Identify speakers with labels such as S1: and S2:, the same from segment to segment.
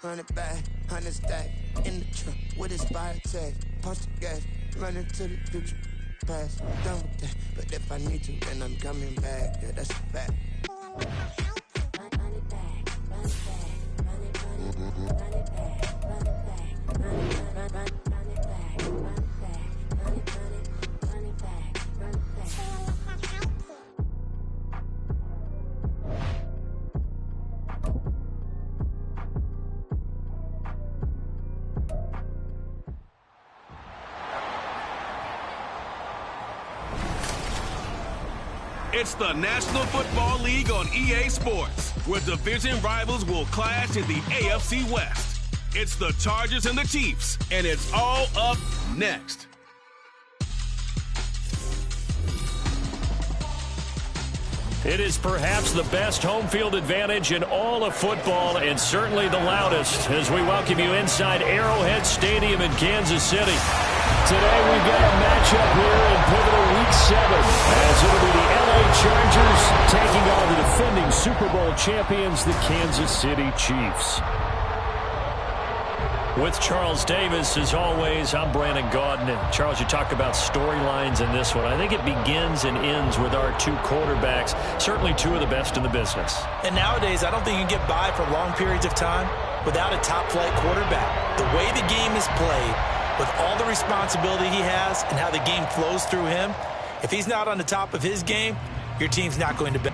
S1: Run it back, 100 stack, in the truck with his fire tag. Punch the gas, run into the future, past. Done with that, but if I need to, then I'm coming back. Yeah, that's a fact.
S2: It's the National Football League on EA Sports, where division rivals will clash in the AFC West. It's the Chargers and the Chiefs, and it's all up next.
S3: It is perhaps the best home field advantage in all of football, and certainly the loudest, as we welcome you inside Arrowhead Stadium in Kansas City. Today we've got a matchup here in pivotal Week 7, as it'll be the LA Chargers taking on the defending Super Bowl champions, the Kansas City Chiefs. With Charles Davis, as always, I'm Brandon Gaudin. And Charles, you talk about storylines in this one. I think it begins and ends with our two quarterbacks, certainly two of the best in the business.
S4: And nowadays, I don't think you can get by for long periods of time without a top-flight quarterback. The way the game is played, with all the responsibility he has and how the game flows through him, if he's not on the top of his game, your team's not going to be.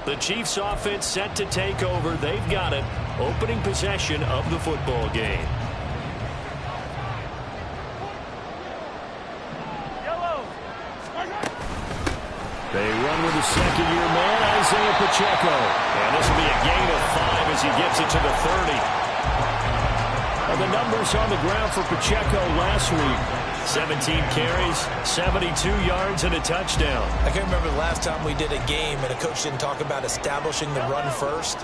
S3: The Chiefs offense set to take over. They've got it. Opening possession of the football game. They run with the second-year man, Isaiah Pacheco. And this will be a gain of 5 as he gets it to the 30. And the numbers on the ground for Pacheco last week. 17 carries, 72 yards, and a touchdown.
S4: I can't remember the last time we did a game and a coach didn't talk about establishing the run first.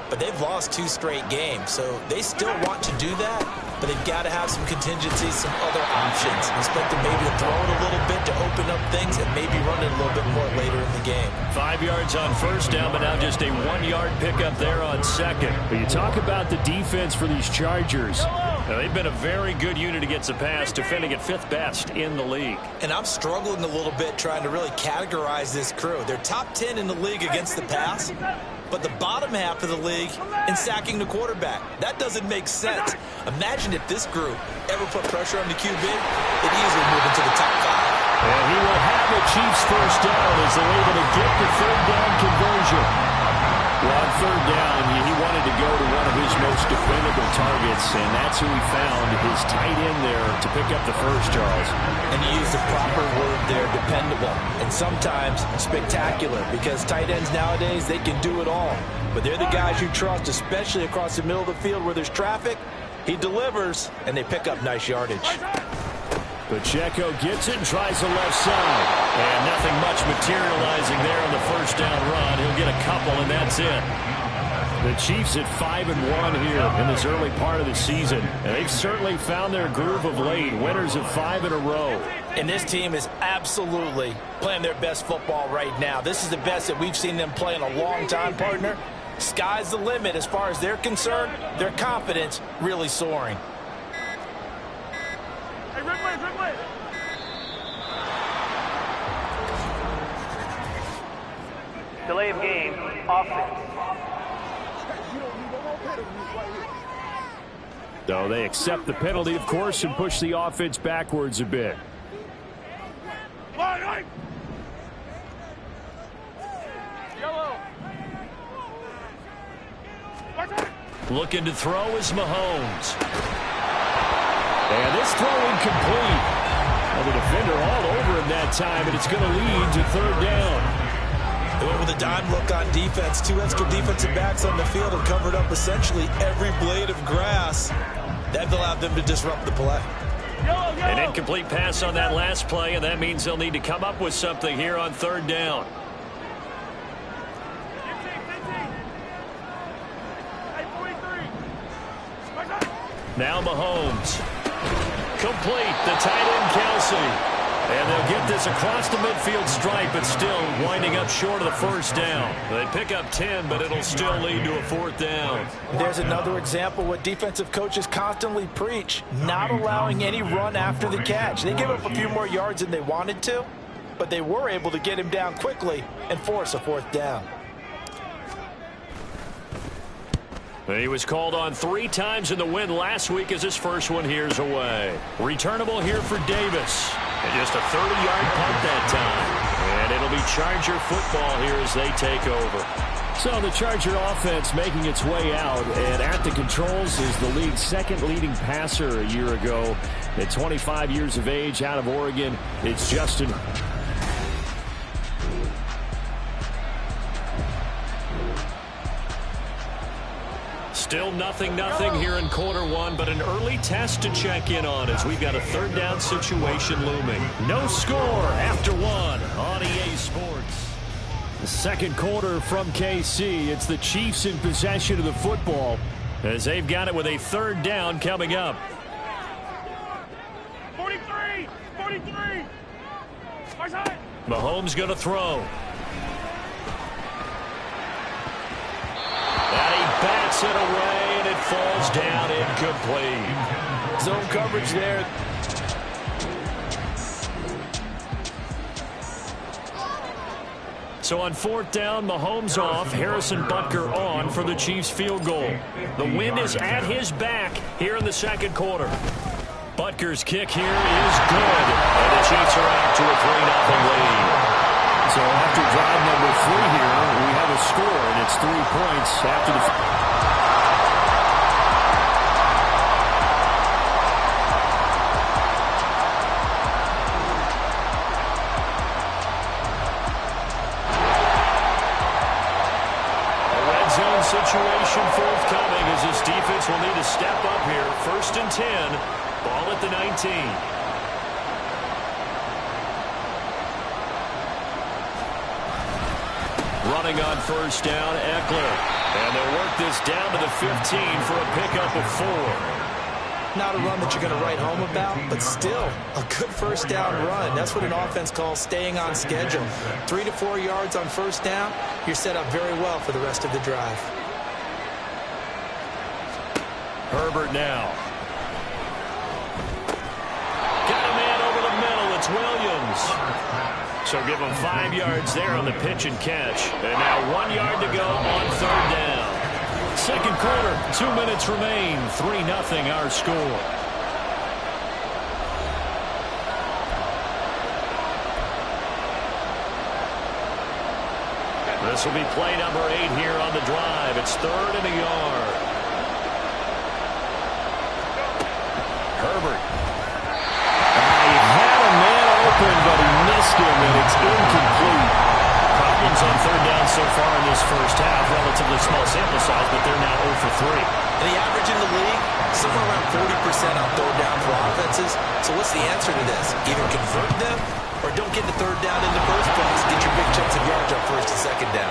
S4: But they've lost 2 straight games, so they still want to do that, but they've got to have some contingencies, some other options. Expect them maybe to throw it a little bit to open up things and maybe run it a little bit more later in the game.
S3: 5 yards on first down, but now just a 1-yard pickup there on second. But you talk about the defense for these Chargers. Now, they've been a very good unit against the pass, defending at 5th best in the league.
S4: And I'm struggling a little bit trying to really categorize this crew. They're top 10 in the league against the pass, but the bottom half of the league in sacking the quarterback. That doesn't make sense. Imagine if this group ever put pressure on the QB, they'd easily move into the top 5.
S3: And he will have the Chiefs first down as they're able to get the third down conversion. Well, on third down, he wanted to go to one of his most dependable targets, and that's who he found, his tight end there to pick up the first, Charles.
S4: And you use the proper word there, dependable, and sometimes spectacular, because tight ends nowadays, they can do it all. But they're the guys you trust, especially across the middle of the field where there's traffic. He delivers, and they pick up nice yardage.
S3: Pacheco gets it and tries the left side. And nothing much materializing there on the first down run. He'll get a couple, and that's it. The Chiefs at 5-1 here in this early part of the season. And they've certainly found their groove of late. Winners of 5 in a row.
S4: And this team is absolutely playing their best football right now. This is the best that we've seen them play in a long time, partner. Sky's the limit as far as they're concerned. Their confidence really soaring.
S5: Hey, red way. Delay of game, offense.
S3: So they accept the penalty, of course, and push the offense backwards a bit. Looking to throw is Mahomes. And this throw incomplete. Well, the defender all over him that time, and it's going to lead to third down.
S4: They went with a dime look on defense. 2 extra defensive backs on the field and covered up essentially every blade of grass. That allowed them to disrupt the play.
S3: An incomplete pass on that last play, and that means they'll need to come up with something here on third down. Now Mahomes. Complete. The tight end, Kelsey. And they'll get this across the midfield stripe, but still winding up short of the first down. They pick up 10, but it'll still lead to a fourth down.
S4: There's another example what defensive coaches constantly preach, not allowing any run after the catch. They give up a few more yards than they wanted to, but they were able to get him down quickly and force a fourth down.
S3: He was called on 3 times in the win last week as his first one here's away. Returnable here for Davis. And just a 30-yard punt that time. And it'll be Charger football here as they take over. So the Charger offense making its way out, and at the controls is the league's second leading passer a year ago. At 25 years of age, out of Oregon, it's Justin. Still nothing here in quarter one, but an early test to check in on as we've got a third down situation looming. No score after one on EA Sports. The second quarter from KC. It's the Chiefs in possession of the football as they've got it with a third down coming up.
S5: 43!
S3: Mahomes going to throw. And he bats it away, and it falls down incomplete.
S4: Zone coverage there.
S3: So on fourth down, Mahomes off, Harrison Butker on for the Chiefs field goal. The wind is at his back here in the second quarter. Butker's kick here is good, and the Chiefs are out to a 3-0 lead. So after drive number 3 here, we have a score, and it's 3 points after the... Situation forthcoming as this defense will need to step up here. 1st and 10, ball at the 19. Running on first down, Eckler. And they'll work this down to the 15 for a pickup of 4.
S4: Not a run that you're going to write home about, but still a good first down run. That's what an offense calls staying on schedule. 3 to 4 yards on first down, you're set up very well for the rest of the drive.
S3: Herbert now. Got a man over the middle. It's Williams. So give him 5 yards there on the pitch and catch. And now 1 yard to go on third down. Second quarter, 2 minutes remain. 3-0 our score. This will be play number 8 here on the drive. It's 3rd and a yard. Herbert. He had a man open, but he missed him, and it's incomplete. Problems on third down so far in this first half. Relatively small sample size, but they're now 0 for 3.
S4: And the average in the league, somewhere around 40% on third down for offenses. So what's the answer to this? Either convert them or don't get the third down in the first place. Get your big chunks of yards on first and second down.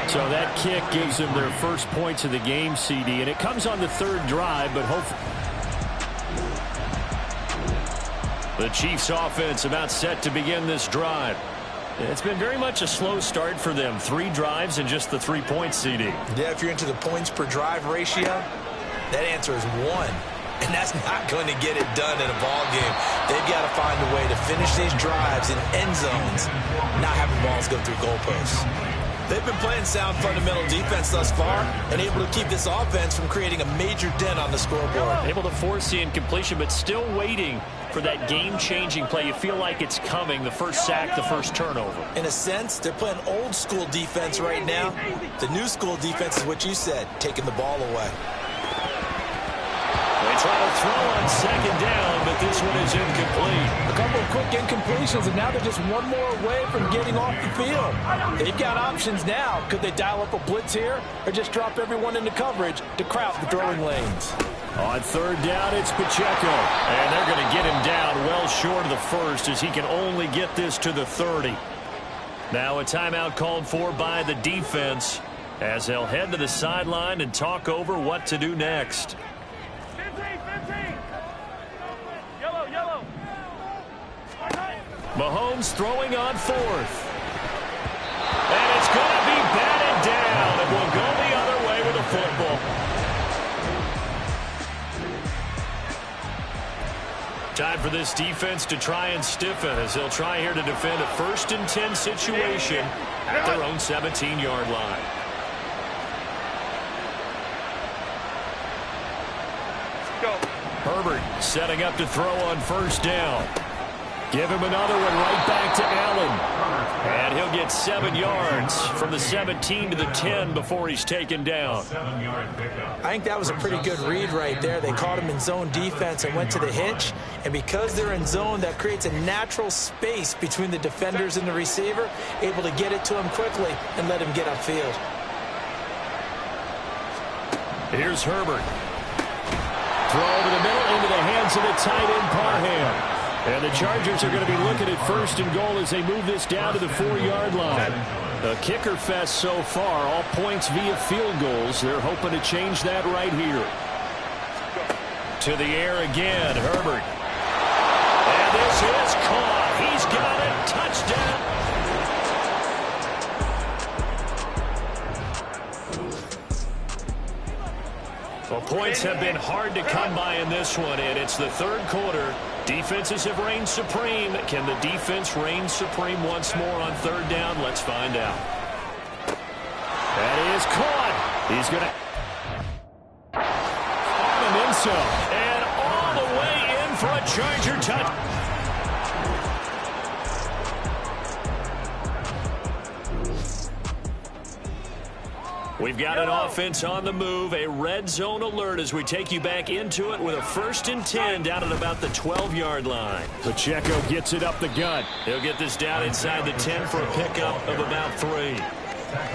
S3: So that kick gives them their first points of the game, CD, and it comes on the third drive, but hopefully the Chiefs offense about set to begin this drive. It's been very much a slow start for them. 3 drives and just the 3 points, CD.
S4: Yeah, if you're into the points per drive ratio, that answer is 1. And that's not going to get it done in a ball game. They've got to find a way to finish these drives in end zones, not having balls go through goalposts. They've been playing sound fundamental defense thus far and able to keep this offense from creating a major dent on the scoreboard.
S3: Able to force the incompletion, but still waiting for that game-changing play. You feel like it's coming, the first sack, the first turnover.
S4: In a sense, they're playing old-school defense right now. The new-school defense is what you said, taking the ball away.
S3: They try to throw on second down, but this one is incomplete.
S4: A couple of quick incompletions, and now they're just one more away from getting off the field. They've got options now. Could they dial up a blitz here or just drop everyone into coverage to crowd the throwing lanes?
S3: On third down, it's Pacheco. And they're going to get him down well short of the first as he can only get this to the 30. Now a timeout called for by the defense as they'll head to the sideline and talk over what to do next.
S5: 15. Yellow.
S3: Mahomes throwing on fourth. And it's going to be batted down. It will go the other way with the football. Time for this defense to try and stiffen as they'll try here to defend a 1st and 10 situation at their own 17-yard line. Herbert setting up to throw on 1st down. Give him another one right back to Allen. And he'll get 7 yards from the 17 to the 10 before he's taken down.
S4: I think that was a pretty good read right there. They caught him in zone defense and went to the hitch. And because they're in zone, that creates a natural space between the defenders and the receiver, able to get it to him quickly and let him get upfield.
S3: Here's Herbert. Throw over the middle into the hands of the tight end Parham. And the Chargers are going to be looking at 1st and goal as they move this down to the 4-yard line. A kicker fest so far, all points via field goals. They're hoping to change that right here. To the air again, Herbert. And this is caught. He's got it. Touchdown. Well, points have been hard to come by in this one, and it's the 3rd quarter. Defenses have reigned supreme. Can the defense reign supreme once more on 3rd down? Let's find out. That is caught. He's going to and then some. And all the way in for a Charger touch. We've got an offense on the move, a red zone alert as we take you back into it with a 1st and 10 down at about the 12-yard line.
S6: Pacheco gets it up the gut.
S3: He'll get this down inside the 10 for a pickup of about 3.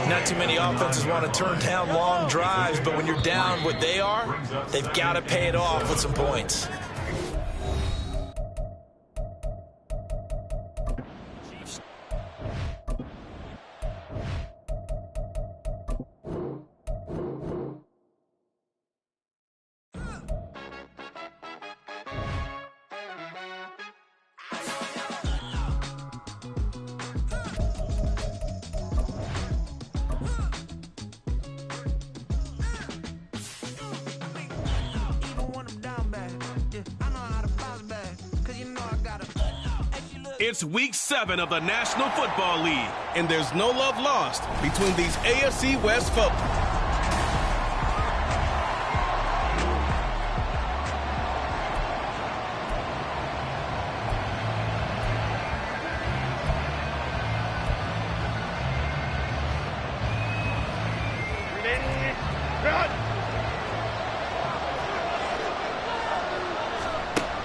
S4: Not too many offenses want to turn down long drives, but when you're down what they are, they've got to pay it off with some points.
S2: It's Week 7 of the National Football League, and there's no love lost between these AFC West folks.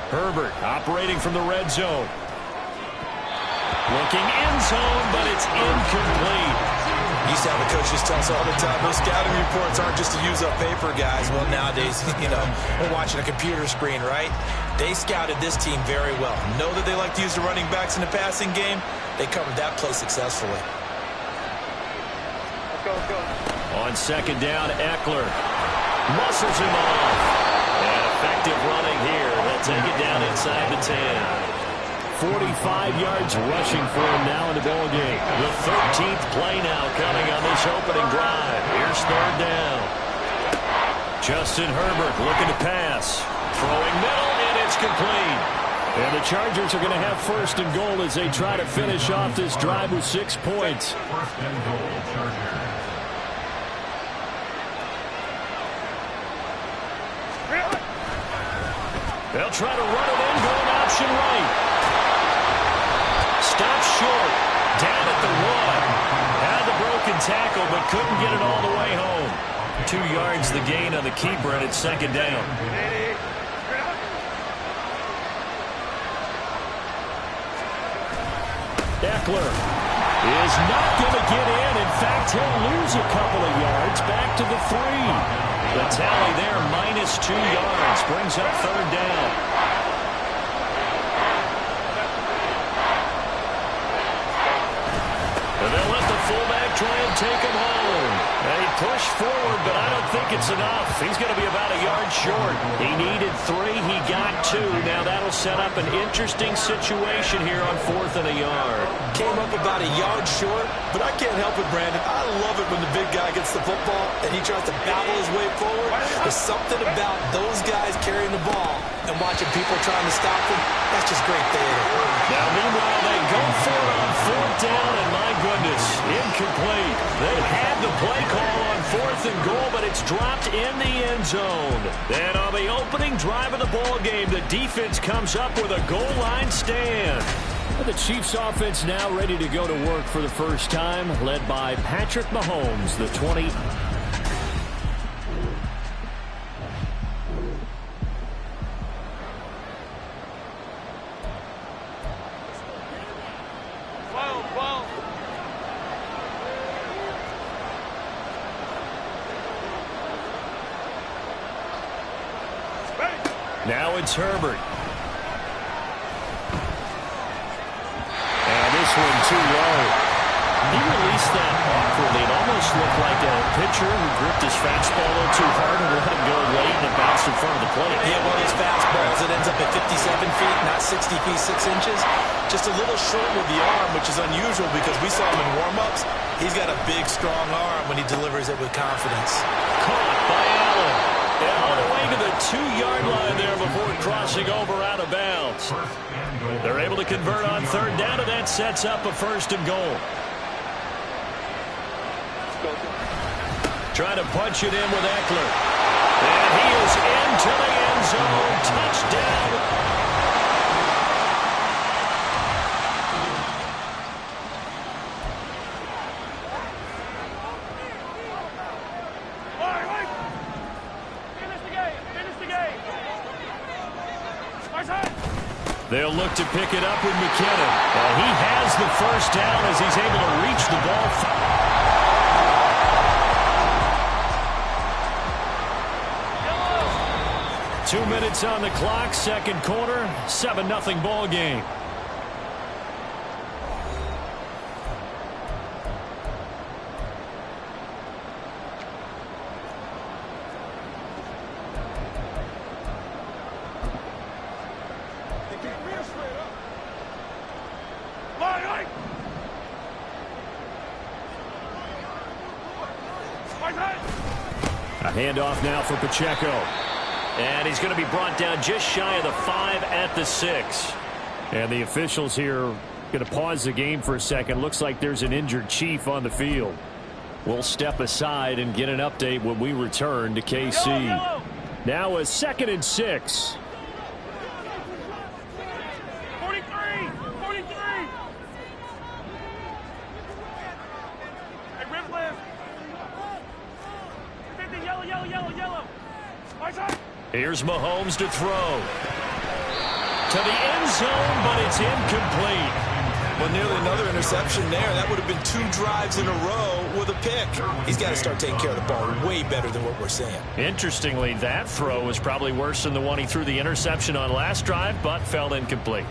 S3: Herbert operating from the red zone. Looking in zone, but it's incomplete.
S4: Used to have the coaches tell us all the time, those scouting reports aren't just to use up paper, guys. Well, nowadays, we're watching a computer screen, right? They scouted this team very well. Know that they like to use the running backs in the passing game. They covered that play successfully.
S5: Let's go.
S3: On 2nd down, Eckler muscles him off. And effective running here. They'll take it down inside the 10.
S6: 45 yards rushing for him now in the ball game.
S3: The 13th play now coming on this opening drive. Here's 3rd down. Justin Herbert looking to pass. Throwing middle, and it's complete.
S6: And the Chargers are going to have 1st and goal as they try to finish off this drive with 6 points.
S7: 1st and goal, Chargers.
S3: They'll try to run it in, going option right. Stopped short, down at the 1. Had the broken tackle, but couldn't get it all the way home. 2 yards the gain on the keeper, and it's 2nd down.
S6: Eckler is not going to get in. In fact, he'll lose a couple of yards back to the 3.
S3: The tally there, -2 yards, brings up 3rd down. And they'll let the fullback try and take him home. And he push forward, but I don't think it's enough. He's going to be about a yard short. He needed 3. He got 2. Now that'll set up an interesting situation here on 4th and a yard.
S4: Came up about a yard short, but I can't help it, Brandon. I love it when the big guy gets the football and he tries to babble his way forward. There's something about those guys carrying the ball and watching people trying to stop them. That's just great theater.
S3: Now, meanwhile, they go for it on 4th down, and my goodness, incomplete. They had the play call on 4th and goal, but it's dropped in the end zone. Then on the opening drive of the ball game, the defense comes up with a goal line stand. The Chiefs offense now ready to go to work for the first time, led by Patrick Mahomes, the 20. Now it's Herbert. And this one too low. He released that awkwardly. It almost looked like a pitcher who gripped his fastball a little too hard and let it go late and it bounced in front of the plate.
S4: Yeah, one of those fastballs that ends up at 57 feet, not 60 feet, 6 inches. Just a little short with the arm, which is unusual because we saw him in warm-ups. He's got a big, strong arm when he delivers it with confidence.
S3: Caught by Allen. And all the way to the 2-yard line there before crossing over out of bounds. They're able to convert on 3rd down, and that sets up a 1st and goal. Trying to punch it in with Eckler. And he is into the end zone. Touchdown. They'll look to pick it up with McKinnon. He has the 1st down as he's able to reach the ball. 2 minutes on the clock, 2nd quarter, 7-0 ball game. A handoff now for Pacheco. And he's going to be brought down just shy of the 5 at the 6. And the officials here going to pause the game for a second. Looks like there's an injured Chief on the field. We'll step aside and get an update when we return to KC.
S5: Yellow.
S3: Now a 2nd and 6.
S5: 43. 43. Hey, rip left. 50, yellow, yellow, yellow, yellow. Right side.
S3: Here's Mahomes to throw. To the end zone, but it's incomplete.
S4: Well, nearly another interception there. That would have been 2 drives in a row with a pick. He's got to start taking care of the ball way better than what we're seeing.
S3: Interestingly, that throw was probably worse than the one he threw the interception on last drive, but fell incomplete.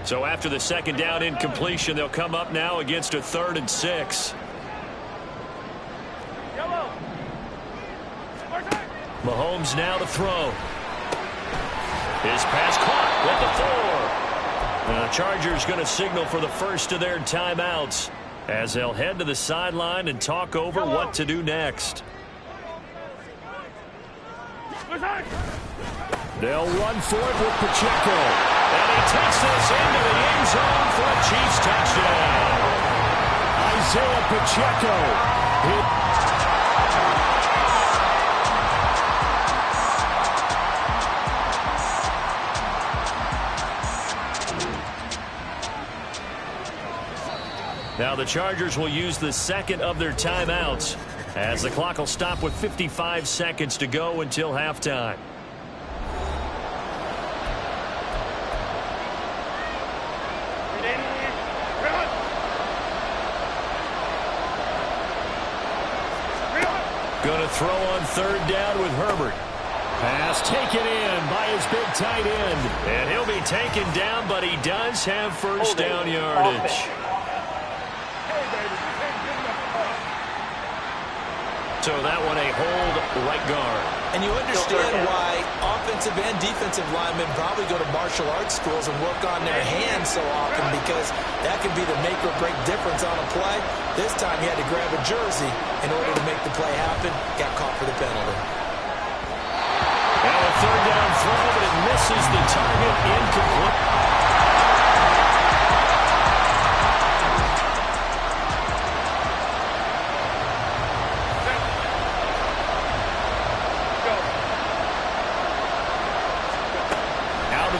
S3: So after the 2nd down incompletion, they'll come up now against a 3rd and 6.
S5: Yellow. Right side.
S3: Mahomes now to throw. His pass caught with the 4. And the Chargers going to signal for the first of their timeouts as they'll head to the sideline and talk over what to do next. They'll run for it with Pacheco. And he takes this into the end zone for a Chiefs touchdown. Isaiah Pacheco. Now the Chargers will use the 2nd of their timeouts as the clock will stop with 55 seconds to go until halftime. Going to throw on 3rd down with Herbert. Pass taken in by his big tight end. And he'll be taken down, but he does have first down yardage. So that one a hold right guard.
S4: And you understand why offensive and defensive linemen probably go to martial arts schools and work on their hands so often, because that can be the make or break difference on a play. This time he had to grab a jersey in order to make the play happen. Got caught for the penalty.
S3: Now a third down throw, but it misses the target. Incomplete.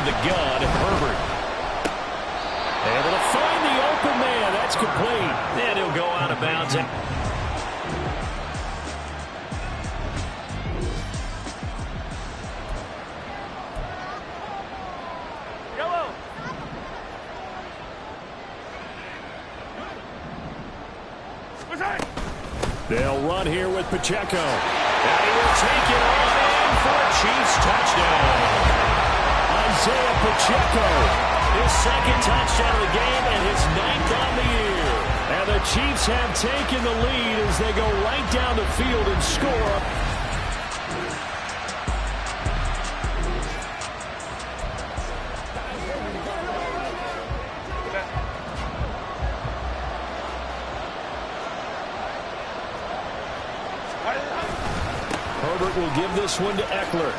S3: The gun, Herbert. Able to find the open man. That's complete. And he'll go out of bounds.
S5: Yellow.
S3: They'll run here with Pacheco. And he will take it on in for a Chiefs touchdown. Isaiah Pacheco, his second touchdown of the game and his 9th on the year. And the Chiefs have taken the lead as they go right down the field and score. Herbert will give this one to Eckler.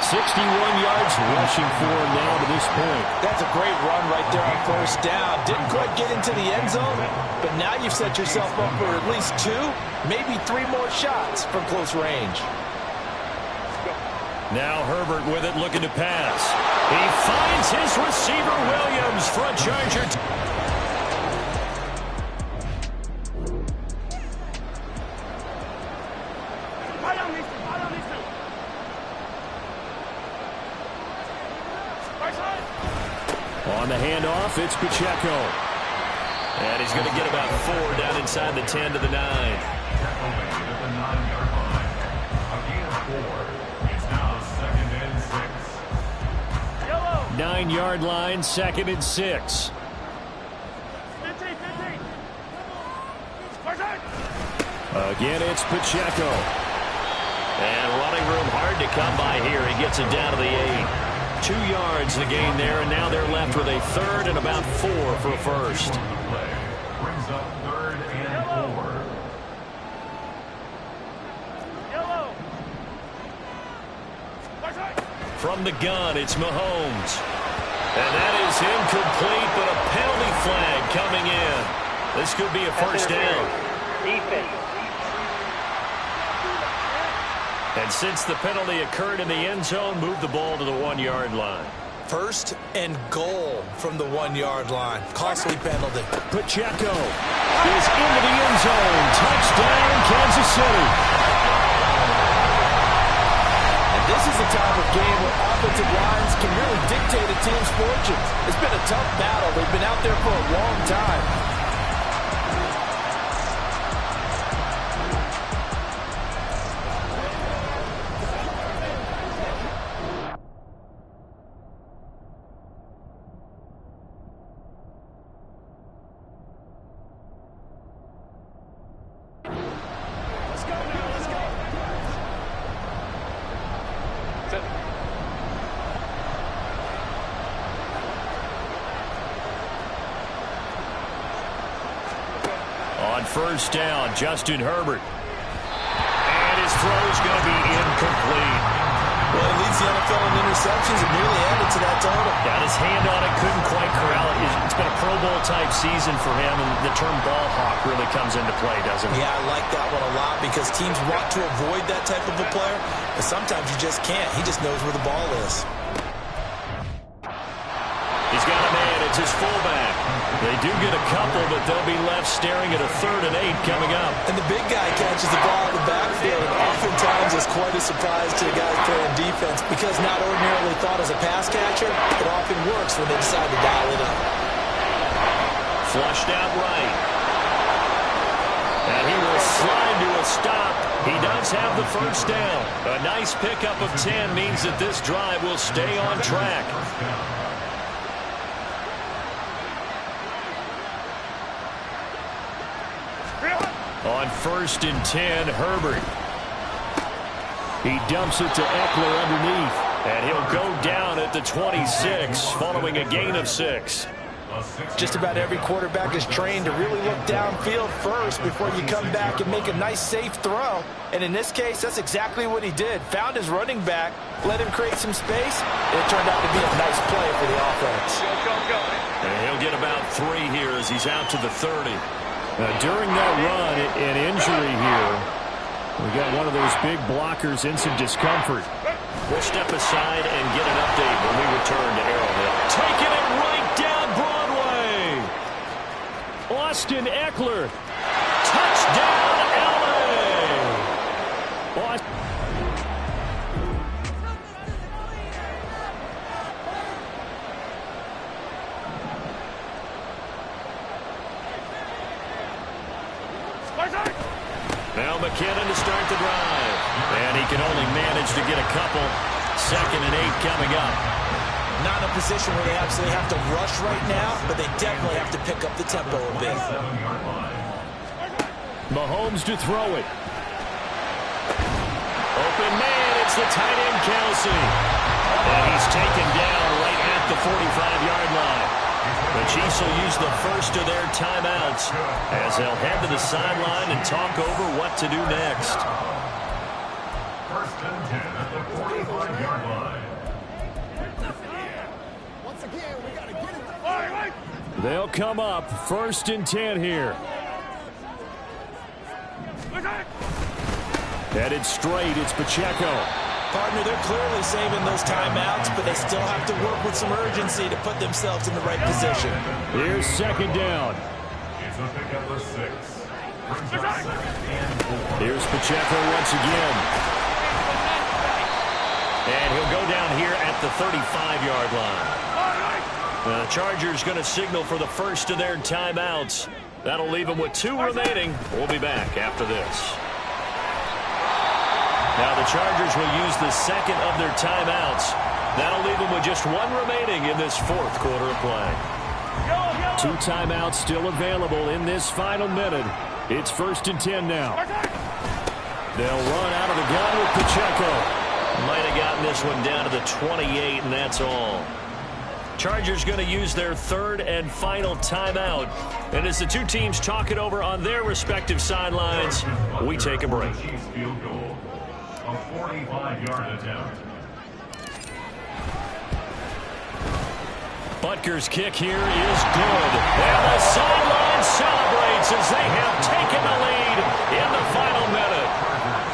S3: 61 yards rushing for him now to this point.
S4: That's a great run right there on first down. Didn't quite get into the end zone, but now you've set yourself up for at least 2, maybe 3 more shots from close range.
S3: Now Herbert with it, looking to pass. He finds his receiver, Williams, for a Charger. On the handoff, it's Pacheco. And he's going to get about 4 down inside the 10 to the 9.
S7: At the 9-yard line. A gain of 4. It's now 2nd and 6.
S5: Yellow.
S3: 9-yard line, 2nd and 6.
S5: 15.
S3: Again, it's Pacheco. And running room hard to come by here. He gets it down to the 8. 2 yards the gain there, and now they're left with a 3rd and about 4 for first.
S7: Brings up 3rd and 4.
S5: Yellow.
S3: From the gun, it's Mahomes. And that is incomplete, but a penalty flag coming in. This could be a first down.
S5: Defense.
S3: And since the penalty occurred in the end zone, move the ball to the 1-yard line.
S4: First and goal from the 1-yard line. Costly penalty.
S3: Pacheco is into the end zone. Touchdown, Kansas City.
S4: And this is a type of game where offensive lines can really dictate a team's fortunes. It's been a tough battle. They've been out there for a long time.
S3: On first down, Justin Herbert. And his throw's going to be incomplete.
S4: Well, he leads the NFL in interceptions and nearly added to that total.
S3: Got his hand on it, couldn't quite corral it. It's been a Pro Bowl-type season for him, and the term ball hawk really comes into play, doesn't it?
S4: Yeah, I like that one a lot because teams want to avoid that type of a player, but sometimes you just can't. He just knows where the ball is.
S3: He's got a man. It's his fullback. They do get a couple, but they'll be left staring at a 3rd and 8 coming up.
S4: And the big guy catches the ball in the backfield, and oftentimes is quite a surprise to the guys playing defense because not ordinarily thought as a pass catcher, it often works when they decide to dial it up.
S3: Flushed out right. And he will slide to a stop. He does have the first down. A nice pickup of 10 means that this drive will stay on track. On 1st and 10, Herbert. He dumps it to Eckler underneath. And he'll go down at the 26 following a gain of 6.
S4: Just about every quarterback is trained to really look downfield first before you come back and make a nice, safe throw. And in this case, that's exactly what he did. Found his running back, let him create some space, and it turned out to be a nice play for the offense.
S3: And he'll get about 3 here as he's out to the 30. During that run, an injury here. We got one of those big blockers in some discomfort.
S6: We'll step aside and get an update when we return to Arrowhead.
S3: Taking it right down Broadway. Austin Eckler. Touchdown, LA.
S6: Now McKinnon to start the drive. And he can only manage to get a couple. 2nd and 8 coming up.
S4: Not in a position where they absolutely have to rush right now, but they definitely have to pick up the tempo a bit.
S3: Mahomes to throw it.
S6: Open man, it's the tight end Kelsey. And he's taken down right at the 45-yard line. The Chiefs will use the first of their timeouts as they'll head to the sideline and talk over what to do next.
S7: 1st and 10 at the 45-yard line.
S3: They'll come up 1st and 10 here. Headed straight, it's Pacheco.
S4: Partner, they're clearly saving those timeouts, but they still have to work with some urgency to put themselves in the right position.
S3: Here's 2nd down.
S7: It's a pickup of 6. Brings up 2nd and 4.
S3: Here's Pacheco once again.
S6: And he'll go down here at the 35-yard line. The Chargers going to signal for the first of their timeouts. That'll leave them with 2 remaining. We'll be back after this. Now the Chargers will use the 2nd of their timeouts. That'll leave them with just 1 remaining in this 4th quarter of play.
S3: 2 timeouts still available in this final minute. It's 1st and 10 now. They'll run out of the gun with Pacheco.
S6: Might have gotten this one down to the 28, and that's all. Chargers going to use their 3rd and final timeout. And as the 2 teams talk it over on their respective sidelines, we take a break.
S7: Chiefs field goal. A 45-yard attempt.
S3: Butker's kick here is good. And the sideline celebrates as they have taken the lead in the final minute.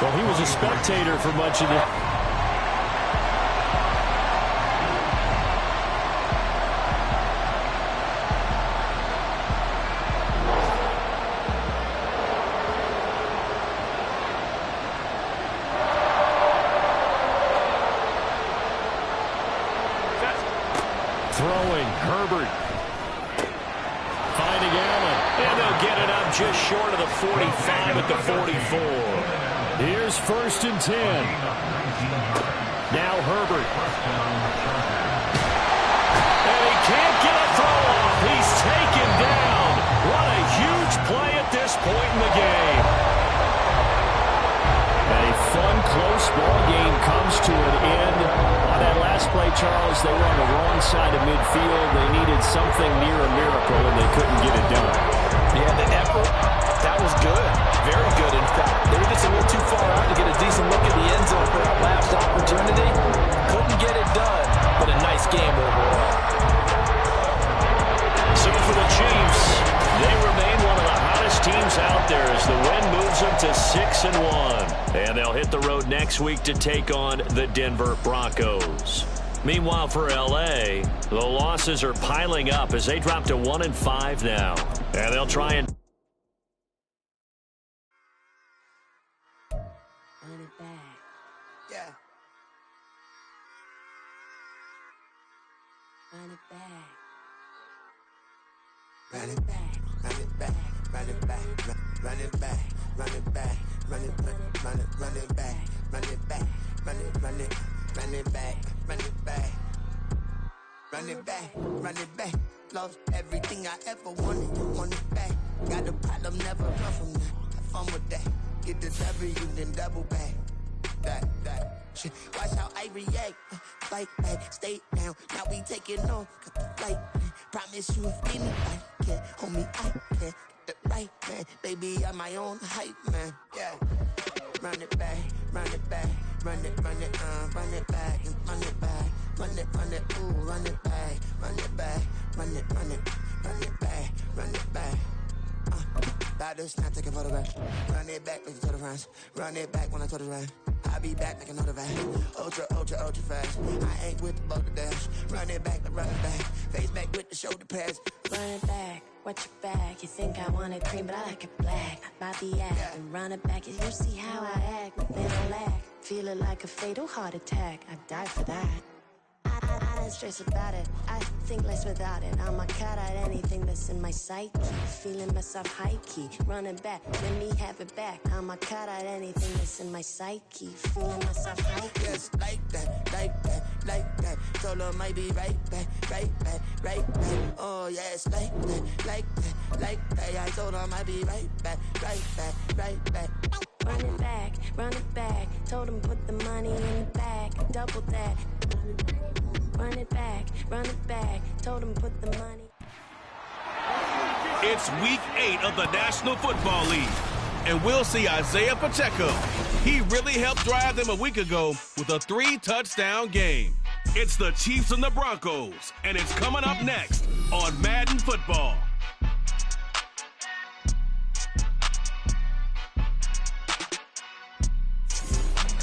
S3: Well, he was a spectator for much of the... Throwing, Herbert. Finding Allen.
S6: And they'll get it up just short of the 45 at the 44.
S3: Here's 1st and 10. Now Herbert.
S6: And he can't get a throw off. He's taken down. What a huge play at this point in the game.
S3: A fun, close ball game comes to an end. On that last play, Charles, they were on the wrong side of midfield. They needed something near a miracle, and they couldn't get it done.
S4: Yeah, the effort, that was good. Very good, in fact. They were just a little too far out to get a decent look at the end zone for that last opportunity. Couldn't get it done, but a nice game overall.
S6: So for the Chiefs, they remain one of the hottest teams out there as the win moves them to 6-1. And they'll hit the road next week to take on the Denver Broncos. Meanwhile, for L.A., the losses are piling up as they drop to 1-5 now. And they'll try and...
S1: Run it back. Yeah. Run it back. Run it back. Run it back. Run it back. Run it back. Run it back. Run it back. Run it back. Run it back. Run it back. Run it back. Run it back. Run it back. Lost everything I ever wanted. Want it back. Got a problem, never run from that. fun with that. Get the W, then double back. That. Shit. Watch how I react. Fight back, stay down. Now we taking off. Got the light. Promise you if anybody can. Homie, I can. Get the right, man. Baby, I'm my own hype, man. Yeah. Run it back, run it back. Run it back, and run it back. Run it, ooh, run it back. Run it back, run it back, run it back. About to snap, take a photograph. Run it back, make it to the front. Run it back when I told it right. I'll be back, make another back. Ultra fast. I ain't with the boat to dash. Run it back, face back with the shoulder pads.
S8: Run it back, watch your back. You think I want it cream, but I like it black. About the act, and run it back. You see how I act, nothing I lack. Feel it like a fatal heart attack. I'd die for that. I don't stress about it. I think less without it. I'm a cut at anything that's in my psyche. Feeling myself high key. Running back, let me have it back. I'm a cut at anything that's in my psyche. Feeling myself high key.
S1: Yes, like that. Told her might be right back. Oh, yes, like that. I told her might be right back.
S8: Run it back. Told him put the money in the bag. Double that. Run it back. Told him put the money.
S2: It's week 8 of the National Football League, and we'll see Isaiah Pacheco. He really helped drive them a week ago with a 3-touchdown game. It's the Chiefs and the Broncos, and it's coming up next on Madden Football.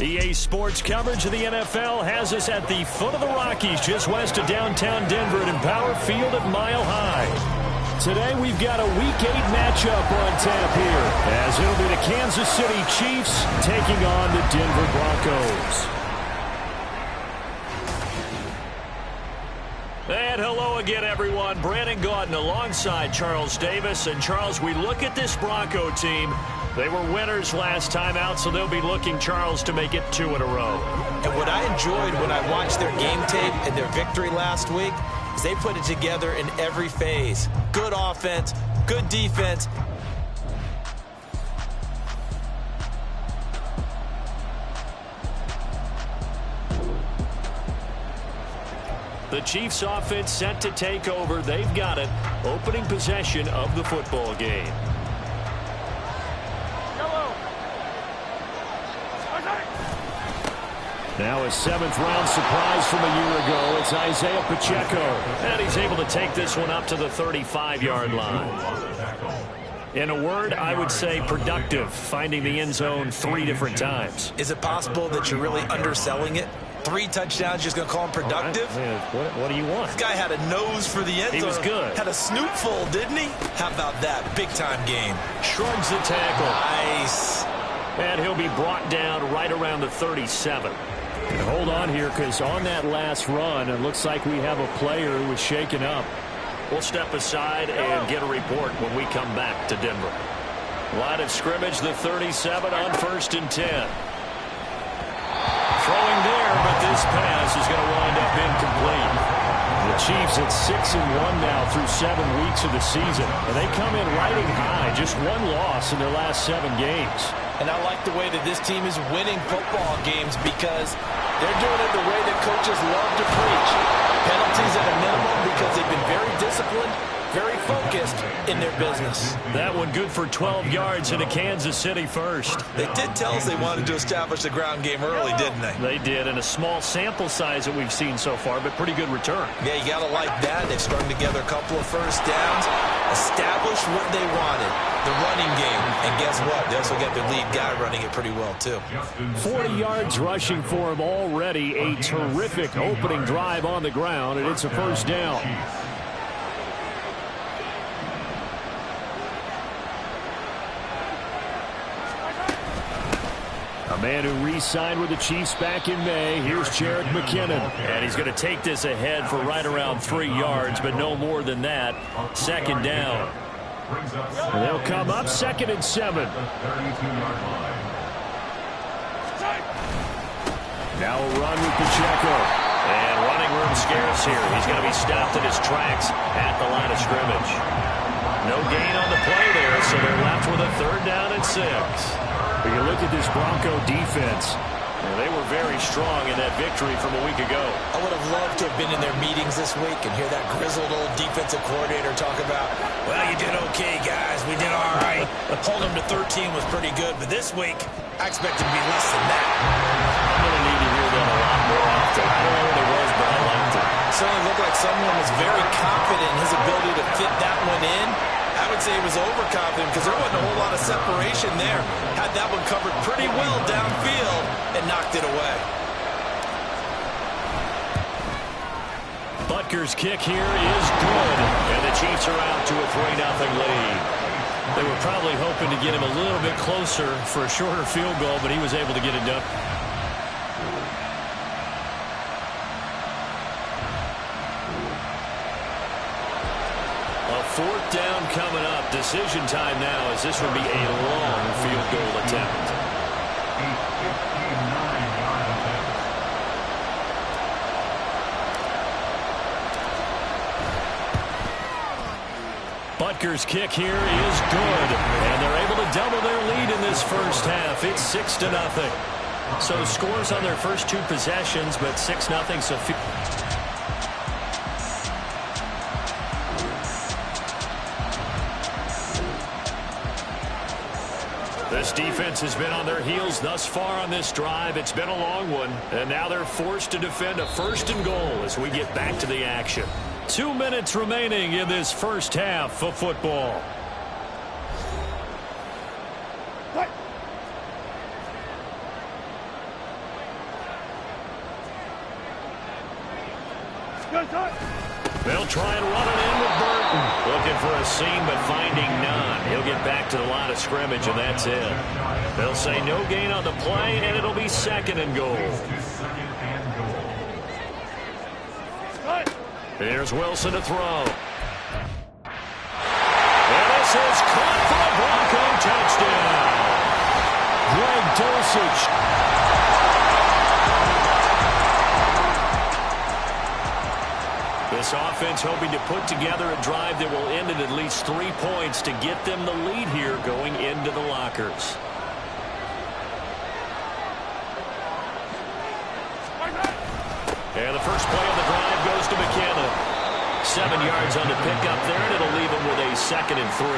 S3: EA Sports coverage of the NFL has us at the foot of the Rockies, just west of downtown Denver at Empower Field at Mile High. Today we've got a Week 8 matchup on tap here, as it'll be the Kansas City Chiefs taking on the Denver Broncos. And hello again, everyone. Brandon Gaudin alongside Charles Davis. And Charles, we look at this Bronco team. They were winners last time out, so they'll be looking, Charles, to make it 2 in a row.
S4: And what I enjoyed when I watched their game tape and their victory last week is they put it together in every phase. Good offense, good defense.
S3: The Chiefs offense set to take over. They've got it. Opening possession of the football game. Now a 7th-round surprise from a year ago. It's Isaiah Pacheco. And he's able to take this one up to the 35-yard line. In a word, I would say productive, finding the end zone 3 different times.
S4: Is it possible that you're really underselling it? 3 touchdowns, just going to call him productive?
S3: What do you want?
S4: This guy had a nose for the end zone.
S3: He was good.
S4: Had a snootful, didn't he? How about that? Big-time game.
S3: Shrugs the tackle.
S4: Nice.
S3: And he'll be brought down right around the 37. And hold on here, because on that last run, it looks like we have a player who was shaken up. We'll step aside and get a report when we come back to Denver. Line of scrimmage, the 37 on 1st and 10. Throwing there, but this pass is going to wind up incomplete. The Chiefs at 6-1 now through 7 weeks of the season. And they come in riding high, just 1 loss in their last 7 games.
S4: And I like the way that this team is winning football games because they're doing it the way that coaches love to preach. Penalties at a minimum because they've been very disciplined, very focused in their business.
S3: That one good for 12 yards into Kansas City first.
S4: They did tell us they wanted to establish the ground game early, didn't they?
S3: They did, and a small sample size that we've seen so far, but pretty good return.
S4: Yeah, you got to like that. They've strung together a couple of first downs, established what they wanted, the running game. And guess what? They also got their lead guy running it pretty well, too.
S3: 40 yards rushing for him already. A terrific opening drive on the ground, and it's a first down. A man who re-signed with the Chiefs back in May. Here's Jerick McKinnon. And he's going to take this ahead for right around 3 yards, but no more than that. 2nd down. And they'll come up 2nd and 7. Now a run with Pacheco. And running room scarce here. He's going to be stopped in his tracks at the line of scrimmage. No gain on the play there, so they're left left with a 3rd down and 6.
S9: When you look at this Bronco defense,
S3: they were very strong in that victory from a week ago.
S4: I would have loved to have been in their meetings this week and hear that grizzled old defensive coordinator talk about, well, you did okay, guys. We did all right. Holding them to 13 was pretty good, but this week, I expect it to be less than that.
S3: I'm going to need to hear that a lot more often. I don't know what it was, but I liked it.
S4: Certainly looked like someone was very confident in his ability to fit that one in. I would say he was overconfident because there wasn't a whole lot of separation there. Had that one covered pretty well downfield and knocked it away.
S3: Butker's kick here is good, and the Chiefs are out to a 3-0 lead. They were probably hoping to get him a little bit closer for a shorter field goal, but he was able to get it done. A 4th down coming up. Decision time now, as this would be a long field goal attempt. Butker's kick here is good, and they're able to double their lead in this first half. It's 6-0. So scores on their first 2 possessions, but 6-0. So this defense has been on their heels thus far on this drive. It's been a long one, and now they're forced to defend a 1st and goal as we get back to the action. 2 minutes remaining in this first half of football. They'll try and run it in with Burton. Looking for a seam, but finding none. He'll get back to the line of scrimmage, and that's it. They'll say no gain on the play, and it'll be 2nd and goal. Here's Wilson to throw. And this is caught for a Bronco touchdown. Greg Dulcich. This offense hoping to put together a drive that will end in at least 3 points to get them the lead here going into the lockers. And the first play of the drive goes to McKenna. 7 yards on the pickup there, and it'll leave him with a 2nd and 3.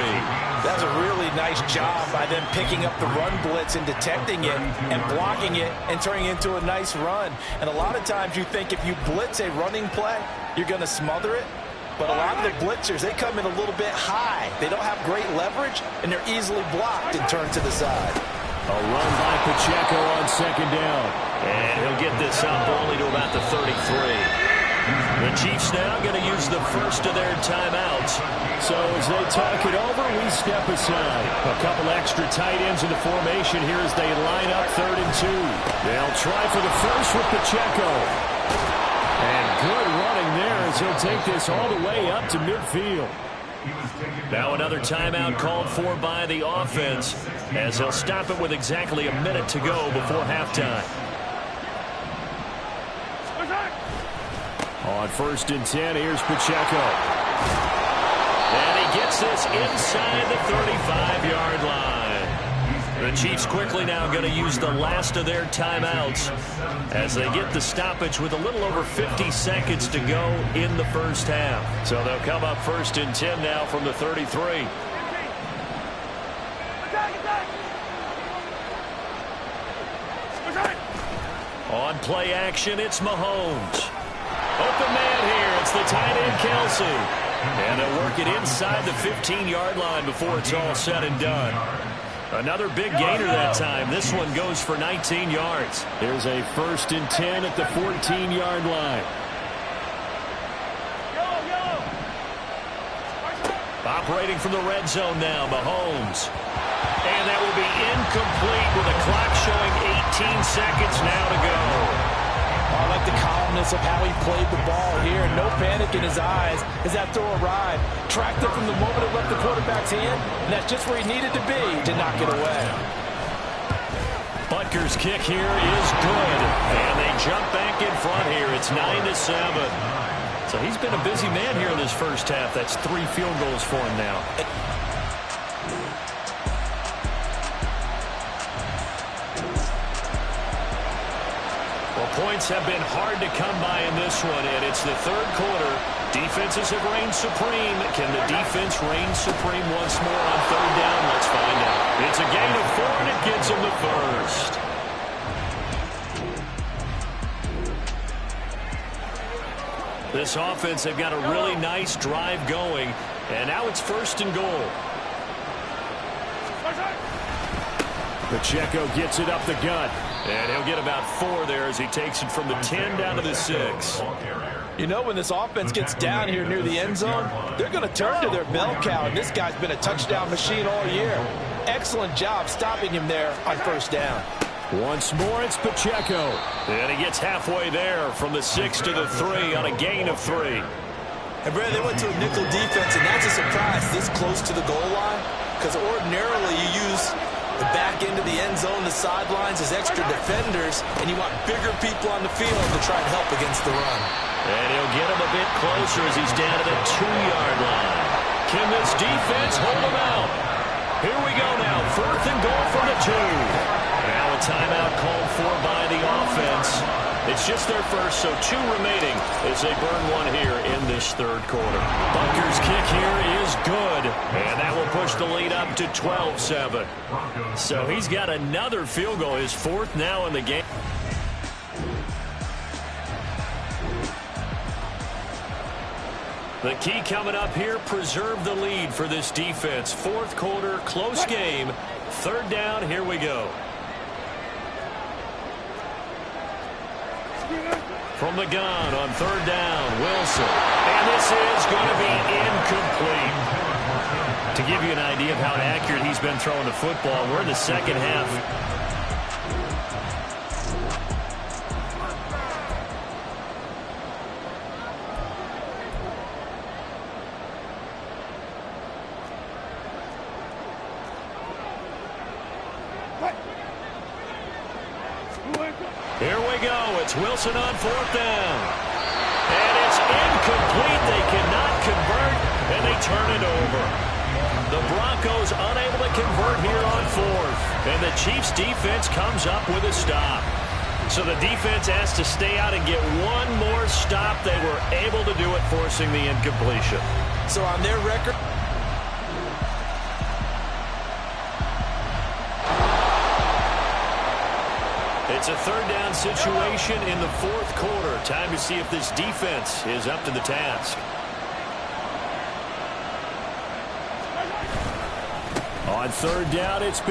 S4: That's a really nice job by them picking up the run blitz and detecting it and blocking it and turning it into a nice run. And a lot of times you think if you blitz a running play, you're going to smother it. But a lot of the blitzers, they come in a little bit high. They don't have great leverage, and they're easily blocked and turned to the side.
S9: A run by Pacheco on 2nd down.
S3: And he'll get this up only to about the 33. The Chiefs now going to use the first of their timeouts.
S9: So as they talk it over, we step aside. A couple extra tight ends in the formation here as they line up 3rd and 2. They'll try for the first with Pacheco. And good running there as he'll take this all the way up to midfield.
S3: Now another timeout called for by the offense as they'll stop it with exactly a minute to go before halftime.
S9: On 1st and 10, here's Pacheco.
S3: And he gets this inside the 35-yard line. The Chiefs quickly now going to use the last of their timeouts as they get the stoppage with a little over 50 seconds to go in the first half. So they'll come up 1st and 10 now from the 33. On play action, it's Mahomes. Open man here. It's the tight end, Kelsey. And they'll work it inside the 15-yard line before it's all said and done. Another big gainer that time. This one goes for 19 yards.
S9: There's a 1st and 10 at the 14-yard line.
S3: Operating from the red zone now, Mahomes. And that will be incomplete with the clock showing 18 seconds now to go.
S4: I like the calmness of how he played the ball here. No panic in his eyes as that throw arrived. Tracked it from the moment it left the quarterback's hand, and that's just where he needed to be to knock it away.
S3: Butker's kick here is good. And they jump back in front here. It's 9-7. So he's been a busy man here in this first half. That's 3 field goals for him now. points have been hard to come by in this one, and it's the third quarter. Defenses have reigned supreme. Can the defense reign supreme once more on third down? Let's find out. It's a gain of 4, and it gets them the first. This offense, they've got a really nice drive going, and now it's first and goal.
S9: Pacheco gets it up the gut.
S3: And he'll get about 4 there as he takes it from the 10 down to the 6.
S4: You know, when this offense gets down here near the end zone, they're going to turn to their bell cow, and this guy's been a touchdown machine all year. Excellent job stopping him there on first down.
S9: Once more, it's Pacheco.
S3: And he gets halfway there from the 6 to the 3 on a gain of 3.
S4: And, Brad, they went to a nickel defense, and that's a surprise this close to the goal line, because ordinarily you use the back end of the end zone, the sidelines as extra defenders, and you want bigger people on the field to try and help against the run.
S3: And he'll get him a bit closer as he's down to the 2-yard line. Can this defense hold him out? Here we go now, 4th and goal from the 2. Now a timeout called for by the offense. It's just their first, so 2 remaining as they burn 1 here in this third quarter. Bunker's kick here is good, and that will push the lead up to 12-7. So he's got another field goal, his 4th now in the game. The key coming up here, preserve the lead for this defense. 4th quarter, close game. 3rd down, here we go. From the gun on 3rd down, Wilson. And this is going to be incomplete. To give you an idea of how accurate he's been throwing the football, we're in the second half. Here we go. It's Wilson on 4th down. And it's incomplete. They cannot convert, and they turn it over. The Broncos unable to convert here on 4th. And the Chiefs' defense comes up with a stop. So the defense has to stay out and get one more stop. They were able to do it, forcing the incompletion.
S4: So on their record,
S3: it's a 3rd down situation in the 4th quarter. Time to see if this defense is up to the task.
S9: On 3rd down, it's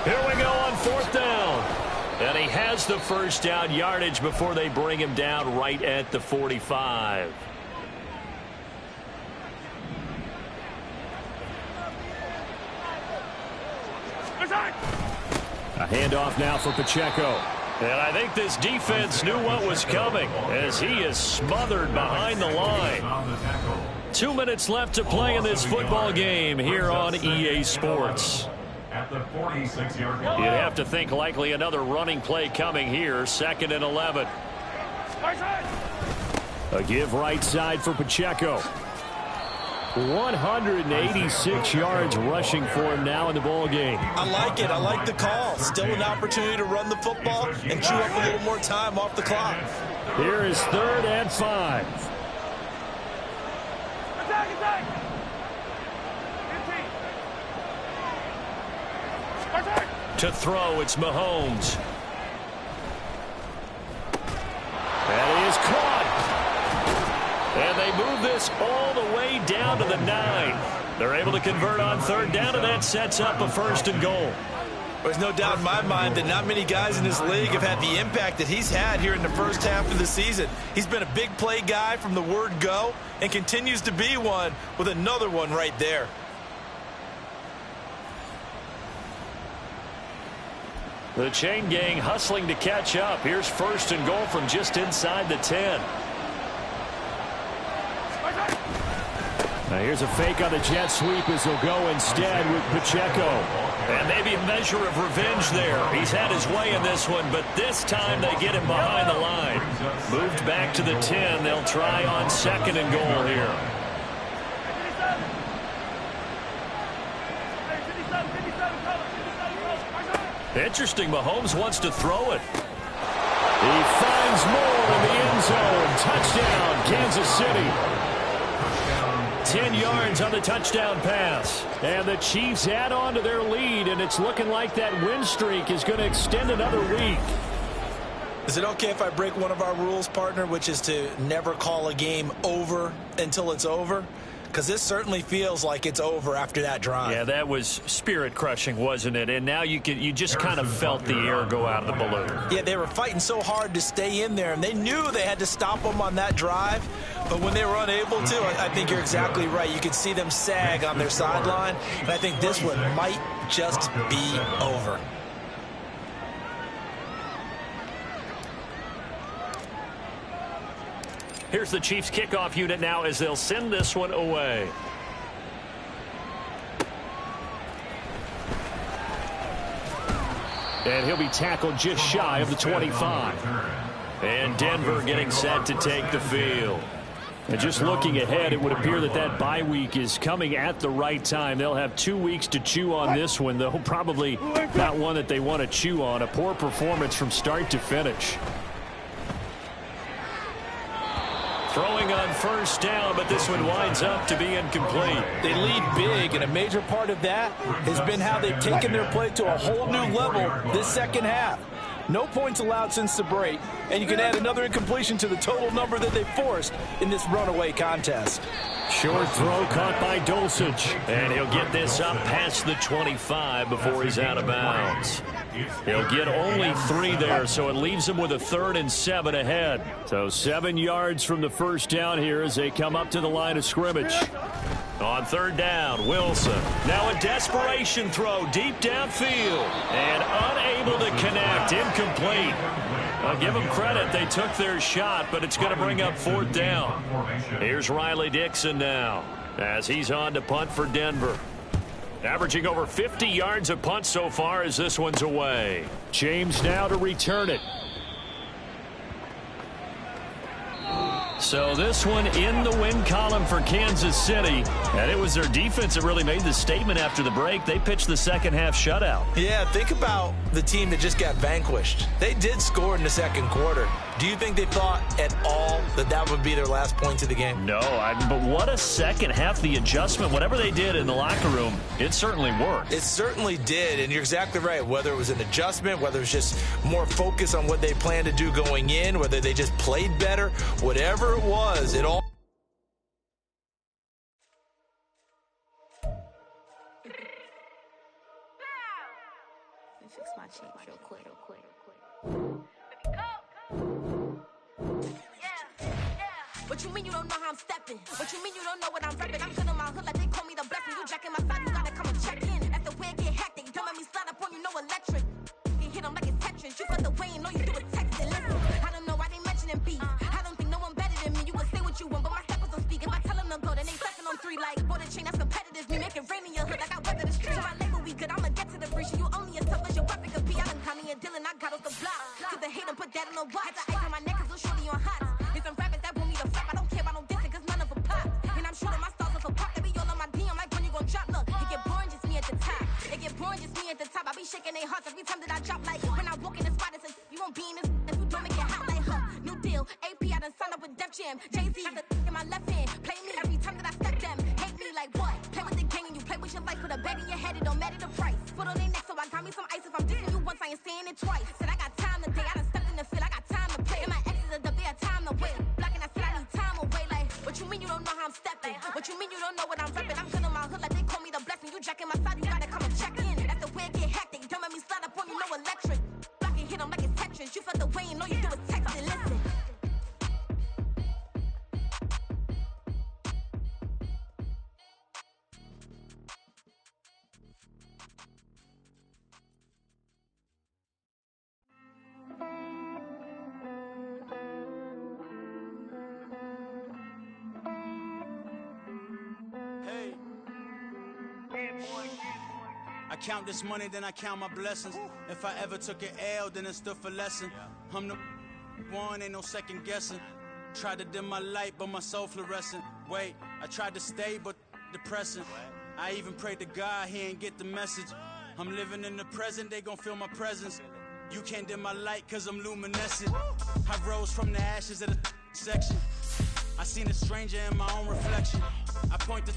S3: Here we go on 4th down. And he has the first down yardage before they bring him down right at the 45.
S9: a handoff now for Pacheco.
S3: And I think this defense knew what was coming as he is smothered behind the line. 2 minutes left to play in this football game here on EA Sports.
S7: At the 46-yard line.
S3: You'd have to think likely another running play coming here, 2nd and 11.
S9: A give right side for Pacheco. 186 yards rushing for him now in the ball game.
S4: I like it. I like the call. Still an opportunity to run the football and chew up a little more time off the clock.
S9: Here is 3rd and 5.
S5: Attack!
S3: To throw, it's Mahomes. That is caught. And they move this all the way down to the 9. They're able to convert on 3rd down, and that sets up a 1st and goal.
S4: There's no doubt in my mind that not many guys in this league have had the impact that he's had here in the first half of the season. He's been a big play guy from the word go and continues to be one with another one right there.
S3: The chain gang hustling to catch up. Here's 1st and goal from just inside the 10.
S9: Now here's a fake on the jet sweep as he'll go instead with Pacheco.
S3: And maybe a measure of revenge there. He's had his way in this one, but this time they get him behind the line. Moved back to the 10. They'll try on 2nd and goal here. Interesting, Mahomes wants to throw it.
S9: He finds Moore in the end zone. Touchdown, Kansas City.
S3: 10 yards on the touchdown pass.
S9: And the Chiefs add on to their lead, and it's looking like that win streak is going to extend another week.
S4: Is it okay if I break one of our rules, partner, which is to never call a game over until it's over? Because this certainly feels like it's over after that drive.
S3: Yeah, that was spirit-crushing, wasn't it? And now you just kind of felt the air go out of the balloon.
S4: Yeah, they were fighting so hard to stay in there, and they knew they had to stop them on that drive. But when they were unable to, I think you're exactly right. You could see them sag on their sideline, and I think this one might just be over.
S3: Here's the Chiefs kickoff unit now as they'll send this one away.
S9: And he'll be tackled just shy of the 25.
S3: And Denver getting set to take the field.
S9: And just looking ahead, it would appear that that bye week is coming at the right time. They'll have 2 weeks to chew on this one, though probably not one that they want to chew on. A poor performance from start to finish.
S3: Throwing on first down, but this one winds up to be incomplete.
S4: They lead big, and a major part of that has been how they've taken their play to a whole new level this second half. No points allowed since the break, and you can add another incompletion to the total number that they forced in this runaway contest.
S9: Short throw caught by Dulcich.
S3: And he'll get this up past the 25 before he's out of bounds. He'll get only 3 there, so it leaves him with a 3rd and 7 ahead.
S9: So 7 yards from the first down here as they come up to the line of scrimmage.
S3: On 3rd down, Wilson. Now a desperation throw deep downfield. And unable to connect. Incomplete. I'll give them credit. They took their shot, but it's going to bring up 4th down. Here's Riley Dixon now as he's on to punt for Denver. Averaging over 50 yards a punt so far as this one's away.
S9: James now to return it.
S3: So this one in the win column for Kansas City. And it was their defense that really made the statement after the break. They pitched the second half shutout.
S4: Yeah, think about the team that just got vanquished. They did score in the second quarter. Do you think they thought at all that that would be their last point of the game?
S3: No, but what a second half. The adjustment, whatever they did in the locker room, it certainly worked.
S4: It certainly did, and you're exactly right. Whether it was an adjustment, whether it was just more focus on what they planned to do going in, whether they just played better, whatever it was, it all.
S8: Fix my cheek real quick. What you mean you don't know how I'm stepping? What you mean you don't know what I'm repping? I'm good in my hood like they call me the blessing. You jacking my side, you gotta come and check in. After where get hectic, don't make me slide up on you, no electric. You hit them like it's Tetris. You felt the way and all you do is text it. Listen, I don't know why they mentioning beef. I don't think no one better than me. You can say what you want, but my steppers don't speak. If I tell them to go, then they second on 3 like border chain. That's competitive. Me make it rain in your hood like I weather the street. So my label we good. I'ma get to the breach. You only as tough as your weapon could be. I done call me a Dylan. I got off the block. Cause they hate them, put that on the watch. Had the ice on my neck cause little shorty on hot. It's some rappers that want me to flap. I don't care about no dissing cause none of them pop. And I'm shooting my stars off a pop. They be all on my DM like when you gon' drop. Look, it get boring just me at the top. It get boring just me at the top. I be shaking their hearts every time that I drop. Like when I walk in the spot, it says you won't be in this. If you don't make it hot like her. New deal, AP, I done signed up with Def Jam. Jay-Z got the in my left hand. Play me every time that I step them. Hate me like what? Play with the gang and you play with your life. Put a bag in your head, it don't matter the price. Put on their neck, so I got me some ice. If I'm dissing you once, I ain't saying it twice. Said I got time today, I done stepped in the field, I got time to play. And my exes are the bare time to wait. Blocking, I said I need time away. Like, what you mean you don't know how I'm stepping? What you mean you don't know what I'm repping? I'm good in my hood like they call me the blessing. You jacking my side, you gotta come and check in. That's the way it get hectic. Don't make me slide up on you, no electric. Blocking, hit them like it's Tetris. You felt the way and all you do is text it. Listen.
S10: count this money, then I count my blessings. If I ever took an L, then it stood for lesson. I'm the one, ain't no second guessing. Tried to dim my light, but my soul fluorescent. Wait, I tried to stay, but depressing. I even prayed to God, he ain't get the message. I'm living in the present, they gon' feel my presence. You can't dim my light, cause I'm luminescent. I rose from the ashes of the section. I seen a stranger in my own reflection. I point the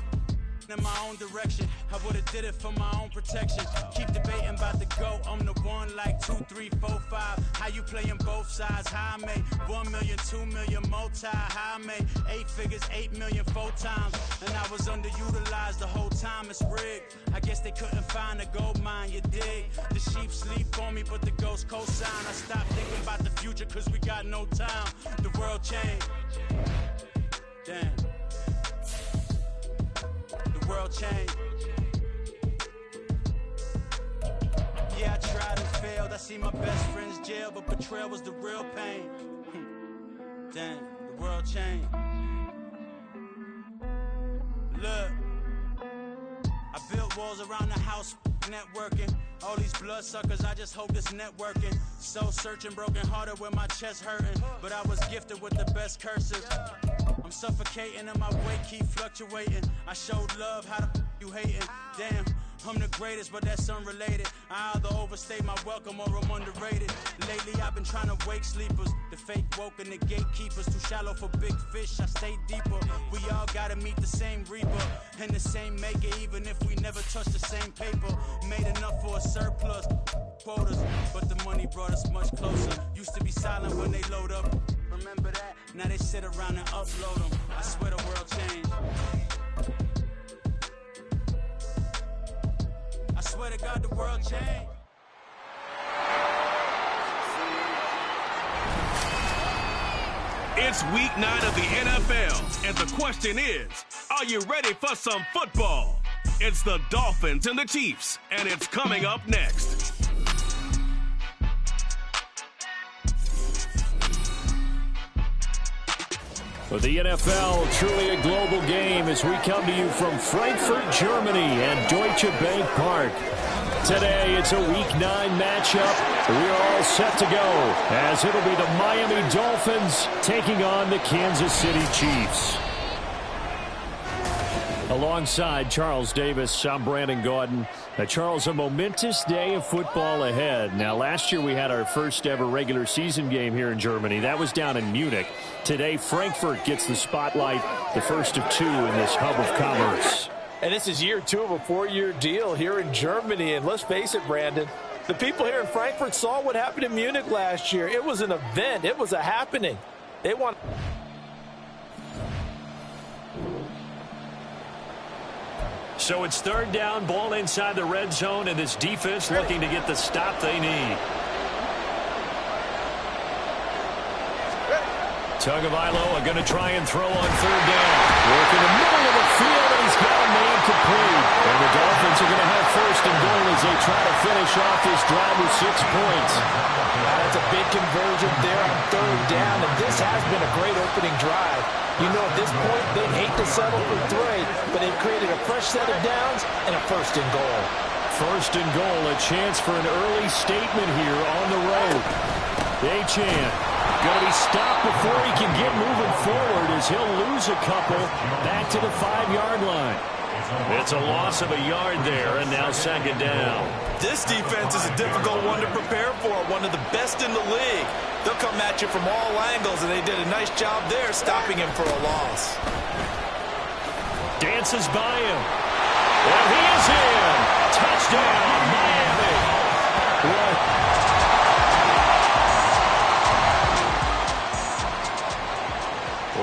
S10: in my own direction. I would've did it for my own protection. Keep debating about the GOAT. I'm the one like 2, 3, 4, 5. How you playing both sides? How I made 1 million, 2 million multi. How I made 8 figures, 8 million 4 times. And I was underutilized the whole time. It's rigged. I guess they couldn't find a gold mine, you dig? The sheep sleep on me, but the ghost cosign. I stopped thinking about the future cause we got no time. The world changed. Damn. The world changed. Yeah, I tried and failed. I see my best friends jail, but betrayal was the real pain. Damn, the world changed. Look, I built walls around the house, networking. All these bloodsuckers, I just hope this networking. Soul searching, broken hearted with my chest hurting. But I was gifted with the best curses. I'm suffocating and my weight keep fluctuating. I showed love, how the you hating? Damn, I'm the greatest, but that's unrelated. I either overstay my welcome or I'm underrated. Lately I've been trying to wake sleepers. The fake woke and the gatekeepers. Too shallow for big fish, I stay deeper. We all gotta meet the same reaper and the same maker, even if we never touch the same paper. Made enough for a surplus quotas, but the money brought us much closer. Used to be silent when they load up. Remember that? Now they sit around and upload them. I swear the world changed. I swear to God the world changed.
S2: It's week 9 of the NFL, and the question is, are you ready for some football? It's the Dolphins and the Chiefs, and it's coming up next.
S3: For the NFL, truly a global game as we come to you from Frankfurt, Germany and Deutsche Bank Park. Today, it's a Week 9 matchup. We're all set to go as it'll be the Miami Dolphins taking on the Kansas City Chiefs. Alongside Charles Davis, I'm Brandon Gaudin. Charles, a momentous day of football ahead. Now, last year we had our first ever regular season game here in Germany. That was down in Munich. Today, Frankfurt gets the spotlight, the first of 2 in this hub of commerce.
S4: And this is year 2 of a 4-year deal here in Germany. And let's face it, Brandon, the people here in Frankfurt saw what happened in Munich last year. It was an event. It was a happening. They want...
S3: So it's 3rd down, ball inside the red zone, and this defense looking to get the stop they need. Tagovailoa going to try and throw on 3rd down. Work in the middle of the field, and he's got a man complete. And the Dolphins are going to have 1st and goal as they try to finish off this drive with 6 points.
S4: That's a big conversion there on 3rd down, and this has been a great opening drive. You know, at this point, they'd hate to settle for 3, but they've created a fresh set of downs and a 1st and goal.
S3: 1st and goal, a chance for an early statement here on the road. Achane going to be stopped before he can get moving forward as he'll lose a couple back to the 5-yard line. It's a loss of a yard there, and now 2nd down.
S4: This defense is a difficult one to prepare for, one of the best in the league. They'll come at you from all angles, and they did a nice job there stopping him for a loss.
S3: Dances by him. And he is in. Touchdown, Miami.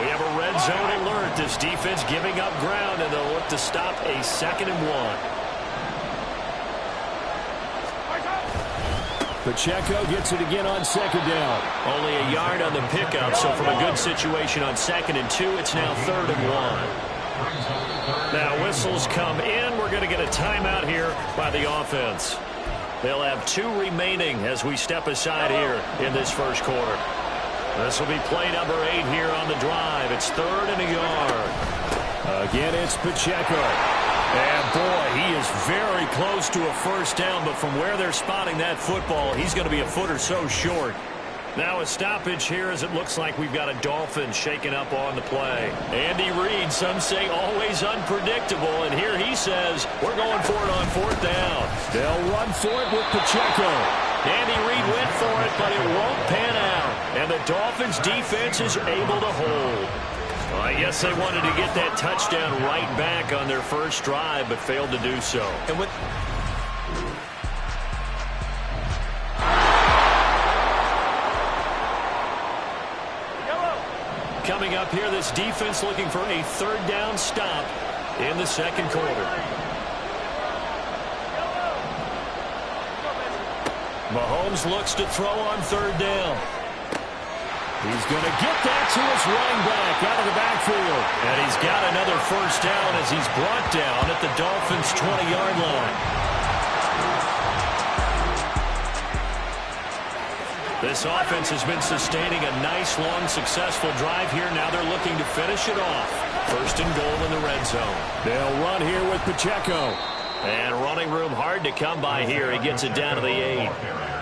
S3: We have a red zone alert. This defense giving up ground, and they'll look to stop a 2nd and 1. Pacheco gets it again on 2nd down. Only a yard on the pickup, so from a good situation on 2nd and 2, it's now 3rd and 1. Now whistles come in. We're going to get a timeout here by the offense. They'll have 2 remaining as we step aside here in this first quarter. This will be play number 8 here on the drive. It's 3rd and a yard. Again, it's Pacheco. And boy, he is very close to a first down, but from where they're spotting that football, he's going to be a foot or so short. Now a stoppage here as it looks like we've got a Dolphin shaking up on the play. Andy Reid, some say always unpredictable, and here he says we're going for it on fourth down.
S9: They'll run for it with Pacheco.
S3: Andy Reid went for it, but it won't pan out. And the Dolphins' defense is able to hold. Well, I guess they wanted to get that touchdown right back on their first drive, but failed to do so.
S4: And with
S3: Coming up here, this defense looking for a third down stop in the second quarter. Mahomes looks to throw on third down.
S9: He's going to get that to his running back out of the backfield.
S3: And he's got another first down as he's brought down at the Dolphins' 20-yard line. This offense has been sustaining a nice, long, successful drive here. Now they're looking to finish it off. First and goal in the red zone.
S9: They'll run here with Pacheco.
S3: And running room hard to come by here. He gets it down to the 8.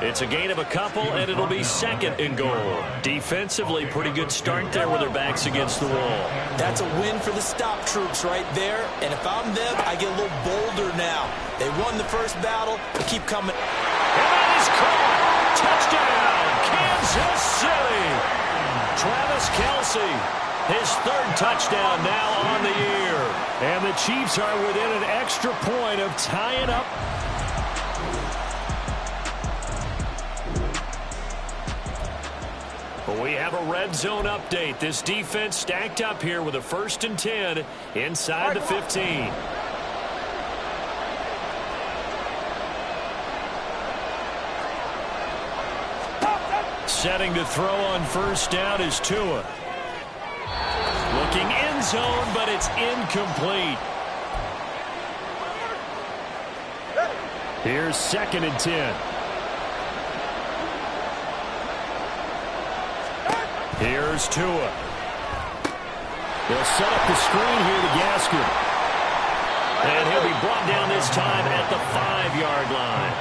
S3: It's a gain of a couple, and it'll be second and goal. Defensively, pretty good start there with their backs against the wall.
S4: That's a win for the stop troops right there. And if I'm them, I get a little bolder now. They won the first battle. They keep coming.
S3: And that is caught. Touchdown, Kansas City. Travis Kelce, his third touchdown now on the year.
S9: And the Chiefs are within an extra point of tying up.
S3: But we have a red zone update. This defense stacked up here with a 1st and 10 inside the 15. Setting to throw on first down is Tua. Looking end zone, but it's incomplete.
S9: Here's 2nd and 10.
S3: Here's Tua.
S9: They'll set up the screen here to Gaskin.
S3: And he'll be brought down this time at the 5-yard line.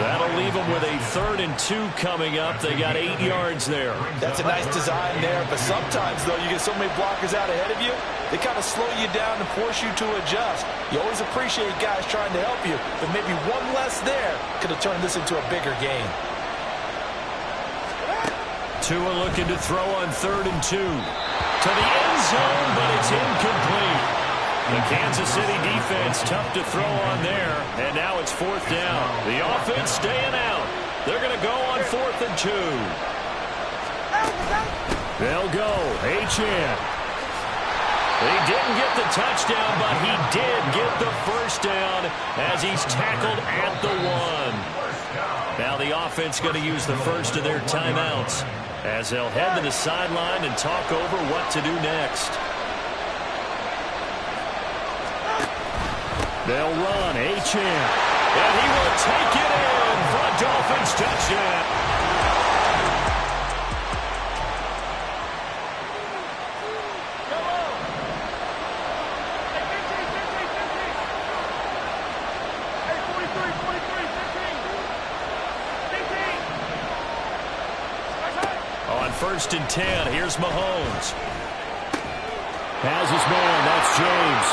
S3: That'll leave them with a 3rd and 2 coming up. They got 8 yards there.
S4: That's a nice design there, but sometimes, though, you get so many blockers out ahead of you, they kind of slow you down and force you to adjust. You always appreciate guys trying to help you, but maybe one less there could have turned this into a bigger game.
S3: Tua looking to throw on 3rd and 2. To the end zone, but it's incomplete. The Kansas City defense tough to throw on there, and now it's 4th down. The offense staying out. They're going to go on 4th and 2.
S9: They'll go. Achane.
S3: He didn't get the touchdown, but he did get the first down as he's tackled at the 1. Now the offense going to use the first of their timeouts as they'll head to the sideline and talk over what to do next.
S9: They'll run. Achane.
S3: And he will take it in for a Dolphins touchdown. On 1st and 10, here's Mahomes.
S9: Has his man. That's James.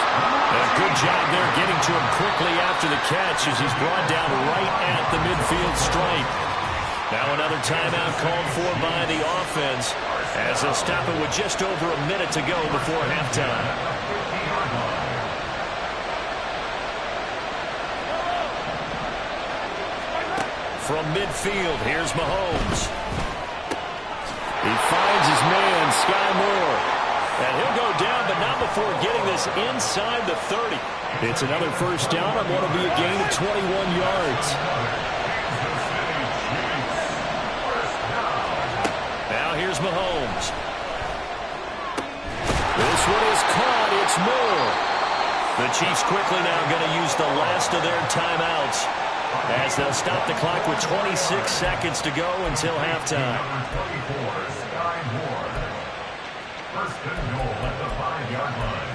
S3: A good job there getting to him quickly after the catch as he's brought down right at the midfield stripe. Now another timeout called for by the offense as they'll stop it with just over a minute to go before halftime. From midfield, here's Mahomes.
S9: He finds his man, Sky Moore.
S3: And he'll go down, but not before getting this inside the 30.
S9: It's another first down on what will be a gain of 21 yards.
S3: Now here's Mahomes.
S9: This one is caught. It's Moore.
S3: The Chiefs quickly now going to use the last of their timeouts as they'll stop the clock with 26 seconds to go until halftime.
S7: First and goal at the 5-yard line.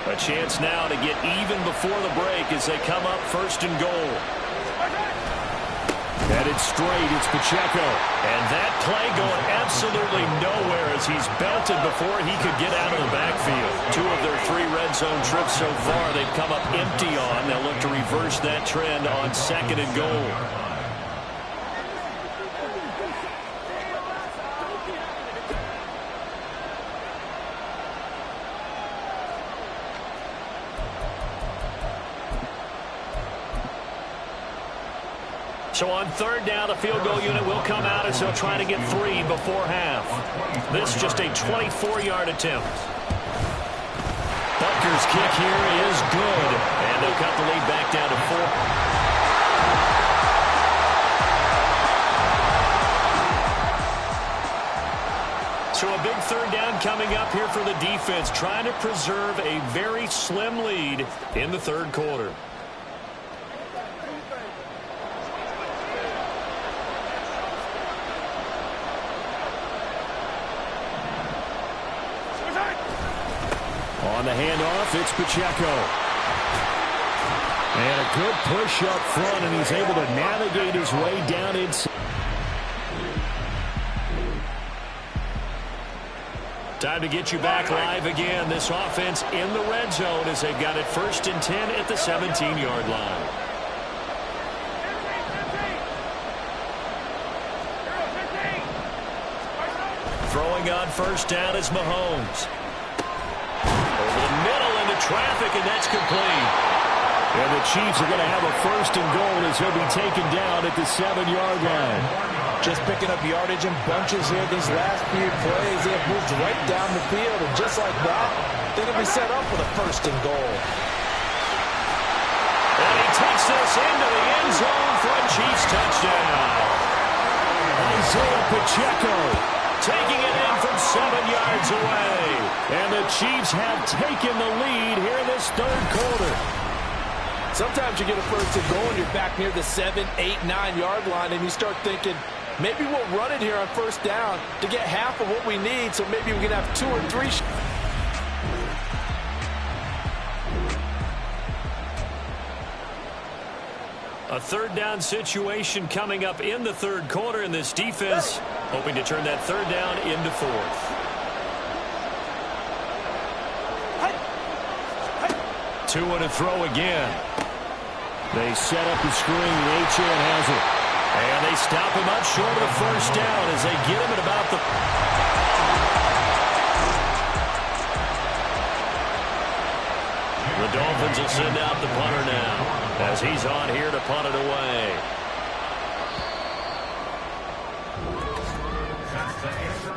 S3: A chance now to get even before the break as they come up first and goal.
S9: Headed straight, it's Pacheco.
S3: And that play going absolutely nowhere as he's belted before he could get out of the backfield. 2 of their 3 red zone trips so far they've come up empty on. They'll look to reverse that trend on second and goal. So on third down, the field goal unit will come out as they'll try to get 3 before half. This just a 24-yard attempt. Butker's kick here is good. And they'll cut the lead back down to 4. So a big third down coming up here for the defense, trying to preserve a very slim lead in the third quarter.
S9: On the handoff, it's Pacheco. And a good push up front, and he's able to navigate his way down inside.
S3: Time to get you back live again. This offense in the red zone as they've got it 1st and 10 at the 17-yard line. Throwing on first down is Mahomes. Over the middle into traffic, and that's complete.
S9: And the Chiefs are going to have a 1st and goal as he'll be taken down at the 7-yard line.
S4: Just picking up yardage in bunches here these last few plays. They have moved right down the field, and just like that, they're going to be set up with a 1st and goal.
S3: And he takes this into the end zone for a Chiefs touchdown.
S9: Isaiah Pacheco
S3: taking it in from 7 yards away.
S9: And the Chiefs have taken the lead here in this third quarter.
S4: Sometimes you get a 1st and goal and you're back near the 7, 8, 9-yard line, and you start thinking, maybe we'll run it here on first down to get half of what we need, so maybe we can have 2 or 3
S3: A third down situation coming up in the third quarter, and this defense hoping to turn that third down into 4th. 2 and a throw again.
S9: They set up the screen. H.N. has it.
S3: And they stop him up short of the first down as they get him at about the... The Dolphins will send out the punter now as he's on here to punt it away.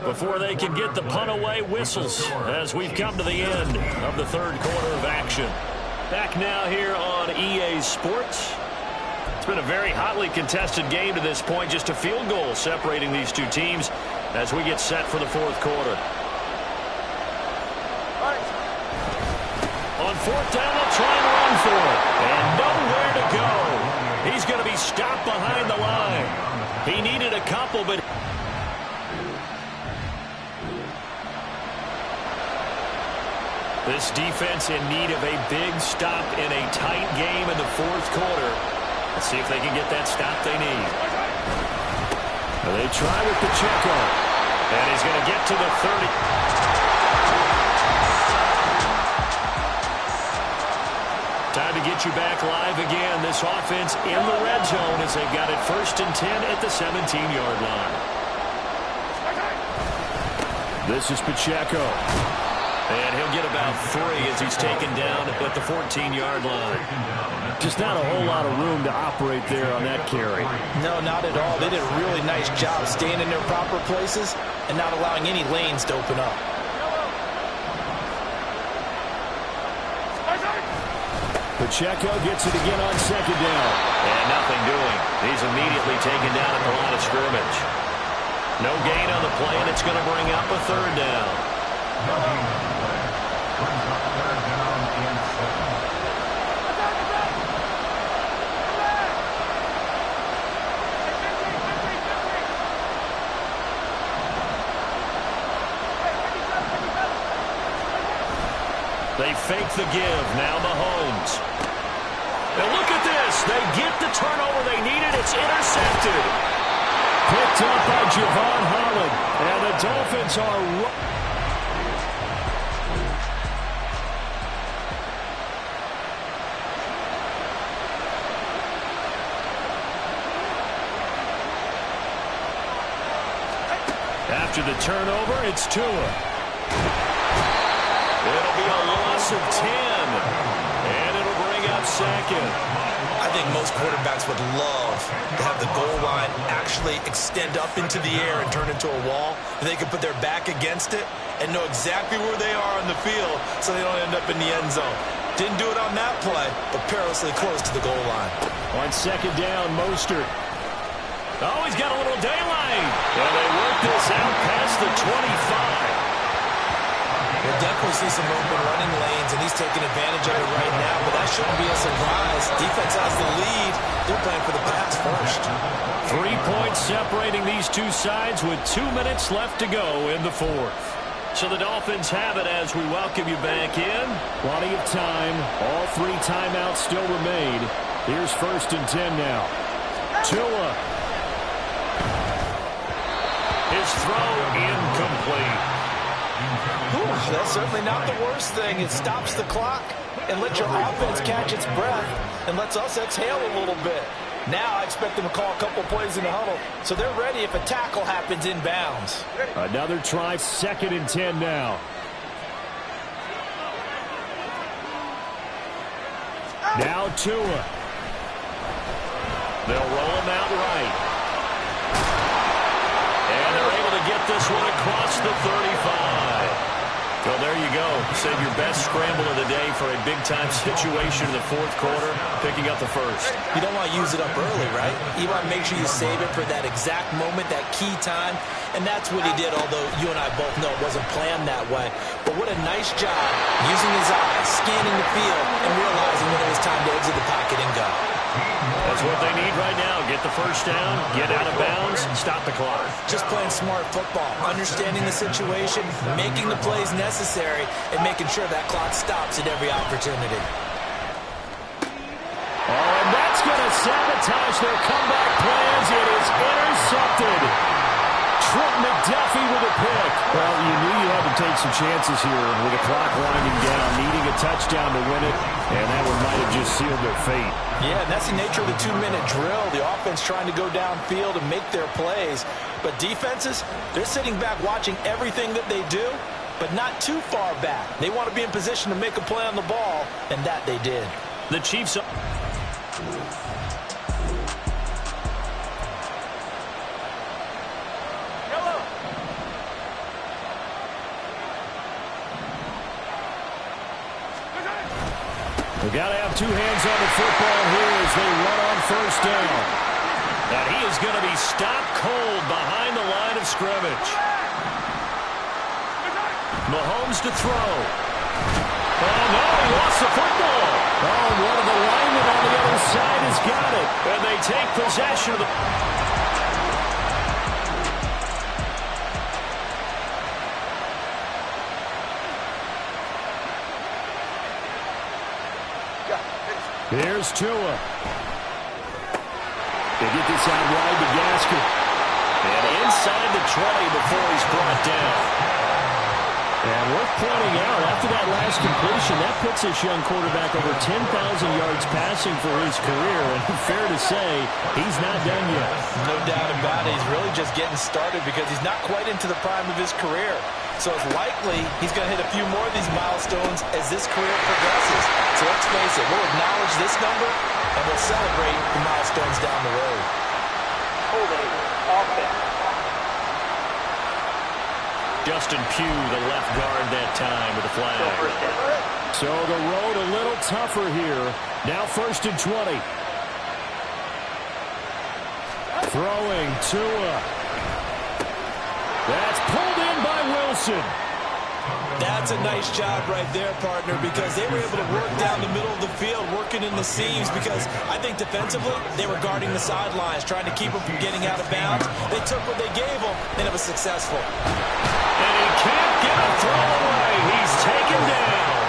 S3: Before they can get the punt away, whistles as we've come to the end of the third quarter of action. Back now here on EA Sports. It's been a very hotly contested game to this point. Just a field goal separating these two teams as we get set for the fourth quarter. On fourth down, they'll try and run for it. And nowhere to go. He's going to be stopped behind the line. He needed a couple, but... This defense in need of a big stop in a tight game in the fourth quarter. Let's see if they can get that stop they need.
S9: They try with Pacheco.
S3: And he's going to get to the 30. Time to get you back live again. This offense in the red zone as they've got it 1st and 10 at the 17-yard line.
S9: This is Pacheco.
S3: And he'll get about 3 as he's taken down at the 14-yard line.
S9: Just not a whole lot of room to operate there on that carry.
S4: No, not at all. They did a really nice job staying in their proper places and not allowing any lanes to open up.
S9: Pacheco gets it again on second down.
S3: And nothing doing. He's immediately taken down at the line of scrimmage. No gain on the play, and it's going to bring up a third down. They fake the give. Now Mahomes. And look at this. They get the turnover they needed. It's intercepted.
S9: Picked up by Javon Holland. And the Dolphins are... After the turnover, it's Tua.
S3: It'll be a loss of 10. And it'll bring up second.
S4: I think most quarterbacks would love to have the goal line actually extend up into the air and turn into a wall. And they can put their back against it and know exactly where they are on the field so they don't end up in the end zone. Didn't do it on that play, but perilously close to the goal line.
S9: On second down, Mostert.
S3: Oh, he's got a little daylight. And they work this out past the 25.
S4: We'll definitely see some open running lanes, and he's taking advantage of it right now, but that shouldn't be a surprise. Defense has the lead. They're playing for the pass first.
S3: 3 points separating these two sides with 2 minutes left to go in the fourth. So the Dolphins have it as we welcome you back in.
S9: Plenty of time. All 3 timeouts still remain. Here's 1st and 10 now. Tua.
S3: His throw incomplete.
S4: Ooh, that's certainly not the worst thing. It stops the clock and lets your offense catch its breath and lets us exhale a little bit. Now I expect them to call a couple plays in the huddle, so they're ready if a tackle happens inbounds.
S9: Another try, 2nd and 10 now. Now Tua.
S3: They'll roll him out right. And they're able to get this one across the 35. Well, there you go. Save your best scramble of the day for a big-time situation in the fourth quarter, picking up the first.
S4: You don't want to use it up early, right? You want to make sure you save it for that exact moment, that key time, and that's what he did, although you and I both know it wasn't planned that way. But what a nice job using his eyes, scanning the field, and realizing when it was time to exit the pocket and go.
S3: That's what they need right now. Get the first down, get out of bounds, stop the clock.
S4: Just playing smart football, understanding the situation, making the plays necessary, and making sure that clock stops at every opportunity.
S9: Oh, and that's going to sabotage their comeback plans. It is intercepted. Trent McDuffie with a pick. Well, you knew you had to take some chances here with the clock winding down, needing a touchdown to win it, and that one might have just sealed their fate.
S4: Yeah, and that's the nature of the 2-minute drill. The offense trying to go downfield and make their plays. But defenses, they're sitting back watching everything that they do, but not too far back. They want to be in position to make a play on the ball, and that they did.
S3: The Chiefs...
S9: We've got to have 2 hands on the football here as they run on 1st down.
S3: And he is going to be stopped cold behind the line of scrimmage. Mahomes to throw. Oh, no, he lost the football.
S9: Oh, one of the linemen on the other side has got it.
S3: And they take possession of the...
S9: Here's Tua. They get this out wide to Gaskin.
S3: And inside the 20 before he's brought down.
S9: And worth pointing out, after that last completion, that puts this young quarterback over 10,000 yards passing for his career. And fair to say, he's not done yet.
S4: No doubt about it. He's really just getting started because he's not quite into the prime of his career. So it's likely he's going to hit a few more of these milestones as this career progresses. So let's face it, we'll acknowledge this number and we'll celebrate the milestones down the road.
S5: Holding offense.
S3: Justin Pugh, the left guard that time with the flag.
S9: So the road a little tougher here. Now 1st and 20. Throwing Tua. That's pulled in by Wilson.
S4: That's a nice job right there, partner, because they were able to work down the middle of the field, working in the seams, because I think defensively they were guarding the sidelines, trying to keep them from getting out of bounds. They took what they gave them, and it was successful.
S3: And he can't get a throw away. He's taken down.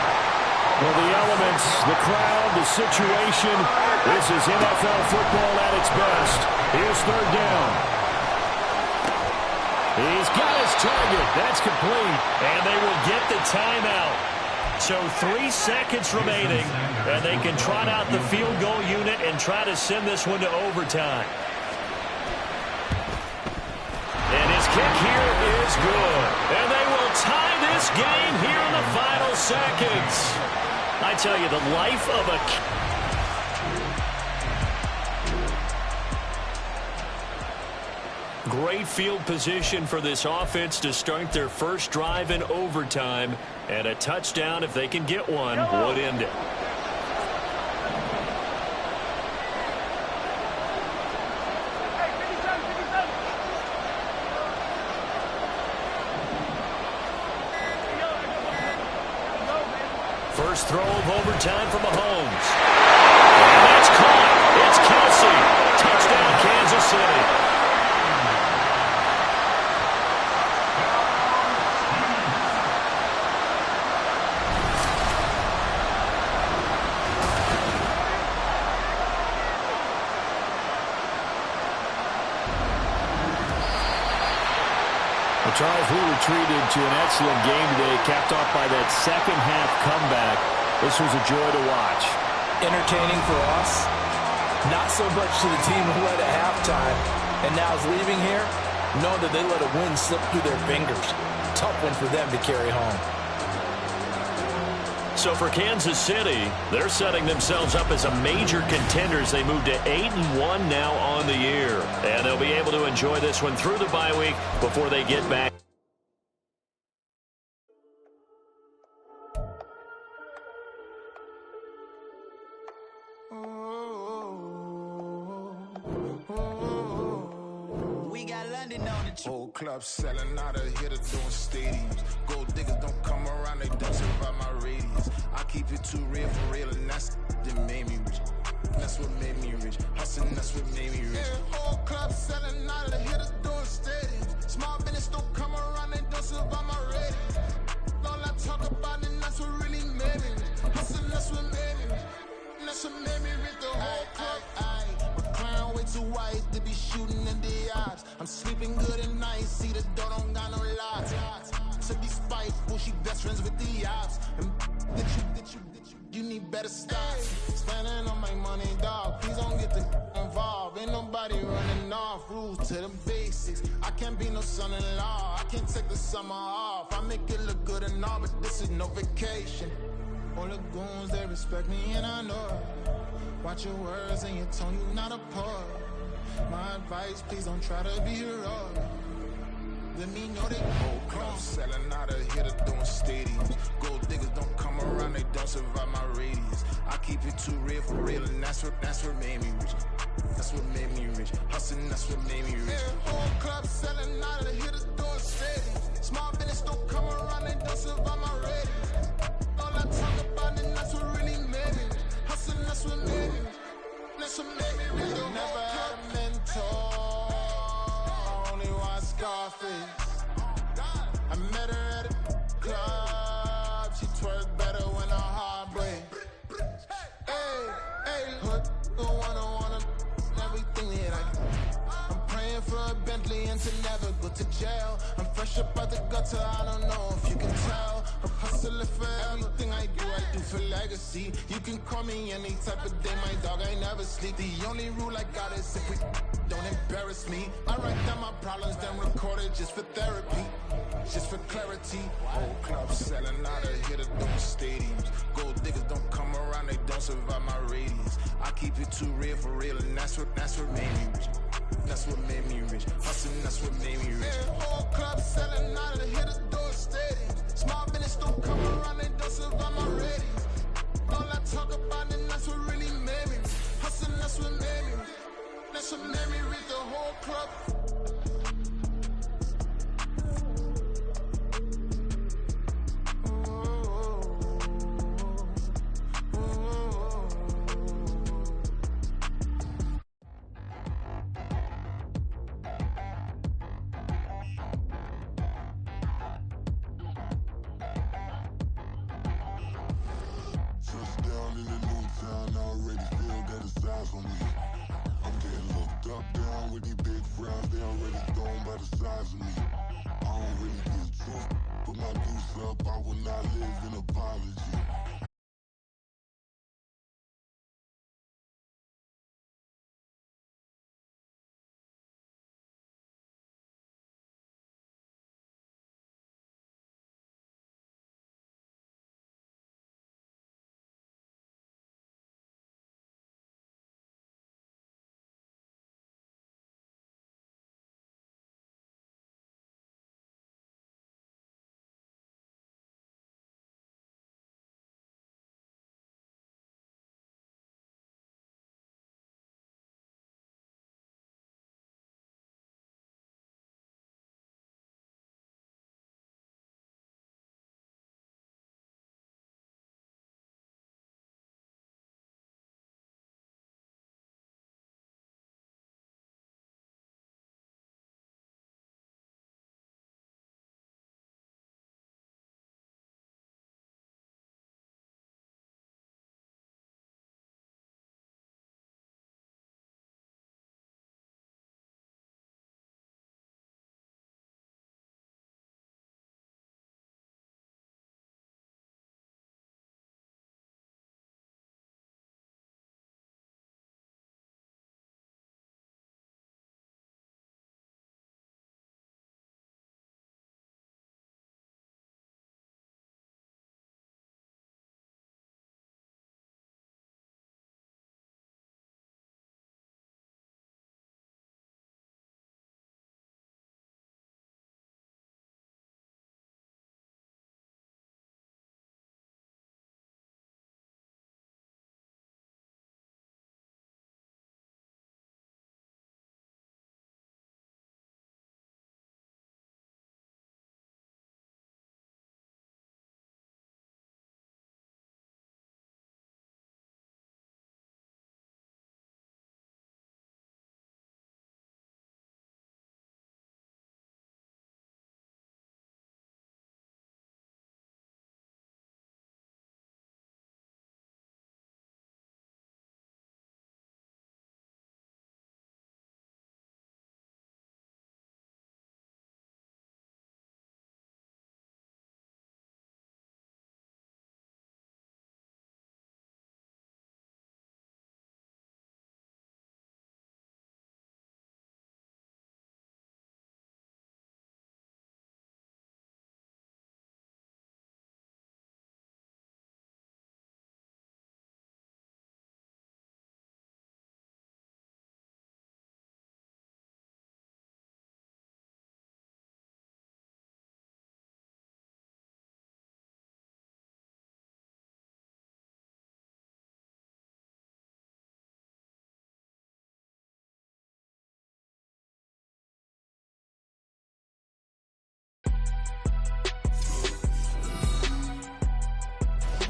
S9: Well, the elements, the crowd, the situation, this is NFL football at its best. Here's third down. He's got his target. That's complete. And they will get the timeout. So 3 seconds remaining, and they can trot out the field goal unit and try to send this one to overtime. And his kick here is good. And they will tie this game here in the final seconds. I tell you, the life of a... Great field position for this offense to start their first drive in overtime. And a touchdown, if they can get one, would end it. First throw of overtime for Mahomes. And that's caught. It's Kelsey. Touchdown, Kansas City.
S11: Charles, we were treated to an excellent game today, capped off by that second-half comeback. This was a joy to watch.
S4: Entertaining for us, not so much to the team who led at halftime, and now is leaving here, knowing that they let a win slip through their fingers. Tough one for them to carry home.
S3: So for Kansas City, they're setting themselves up as a major contender as they move to 8-1 now on the year. And they'll be able to enjoy this one through the bye week before they get back.
S1: We got London on the
S12: whole club selling out of here to doing stadiums. Gold diggers don't come around, they don't survive my radius. I keep it too real for real, and that's that made me rich. That's what made me rich. Hustling, that's what made me rich. Yeah, whole club selling out of here to doing stadiums. Small business don't come around, they don't survive my radius. All I talk about, and that's what really made me rich. Hustling, that's what made me rich. That's what made me rich. The whole club. My way too wide to be shooting in the eyes. I'm sleeping good at night, see the door don't got no lights. To be spiteful, she best friends with the ops. And you need better stop. Standing on my money, dog. Please don't get involved. Ain't nobody running off. Rules to the basics. I can't be no son-in-law. I can't take the summer off. I make it look good and all, but this is no vacation. All the goons, they respect me and I know it. Watch your words and your tone, you not a poet. My advice, please don't try to be heroic. Let me know they whole club selling out of here to doing stadiums. Gold diggers don't come around, they don't survive my radius. I keep it too real for real, and that's what made me rich. That's what made me rich. Hustling, that's what made me rich. Yeah, whole club selling out of here to doing stadiums. Small business don't come around, they don't survive my radius. All I talk about, and that's what really made me rich. Hustling, that's what made me rich. That's what made me rich. Never had a mentor, only one Scarface. I met her at a club, she twerked better when her heart breaks. Hey, hood, wanna everything that I can. I'm praying for a Bentley and to never go to jail. I'm fresh up out the gutter, I don't know if you can tell. I'm hustling for everything I do for legacy. You can call me any type of day, my dog, I never sleep. The only rule I got is if we don't embarrass me. I write down my problems, then record it just for therapy, just for clarity. Whole club selling out of here to doing stadiums. Gold diggers don't come around, they don't survive my radius. I keep it too real for real, and that's what made me rich. That's what made me rich. Hustling, that's what made me rich. Yeah, whole club selling out of here to doing stadiums. Small business don't come around, they don't survive my radius. All I talk about, and that's what really made me rich. Hustling, that's what made me rich. That's what made me rich. The whole club.
S13: town already still got a size on me. I'm getting looked up, down with these big frowns. They already gone by the size of me. I don't really get too, put my deuce up. I will not live in apology.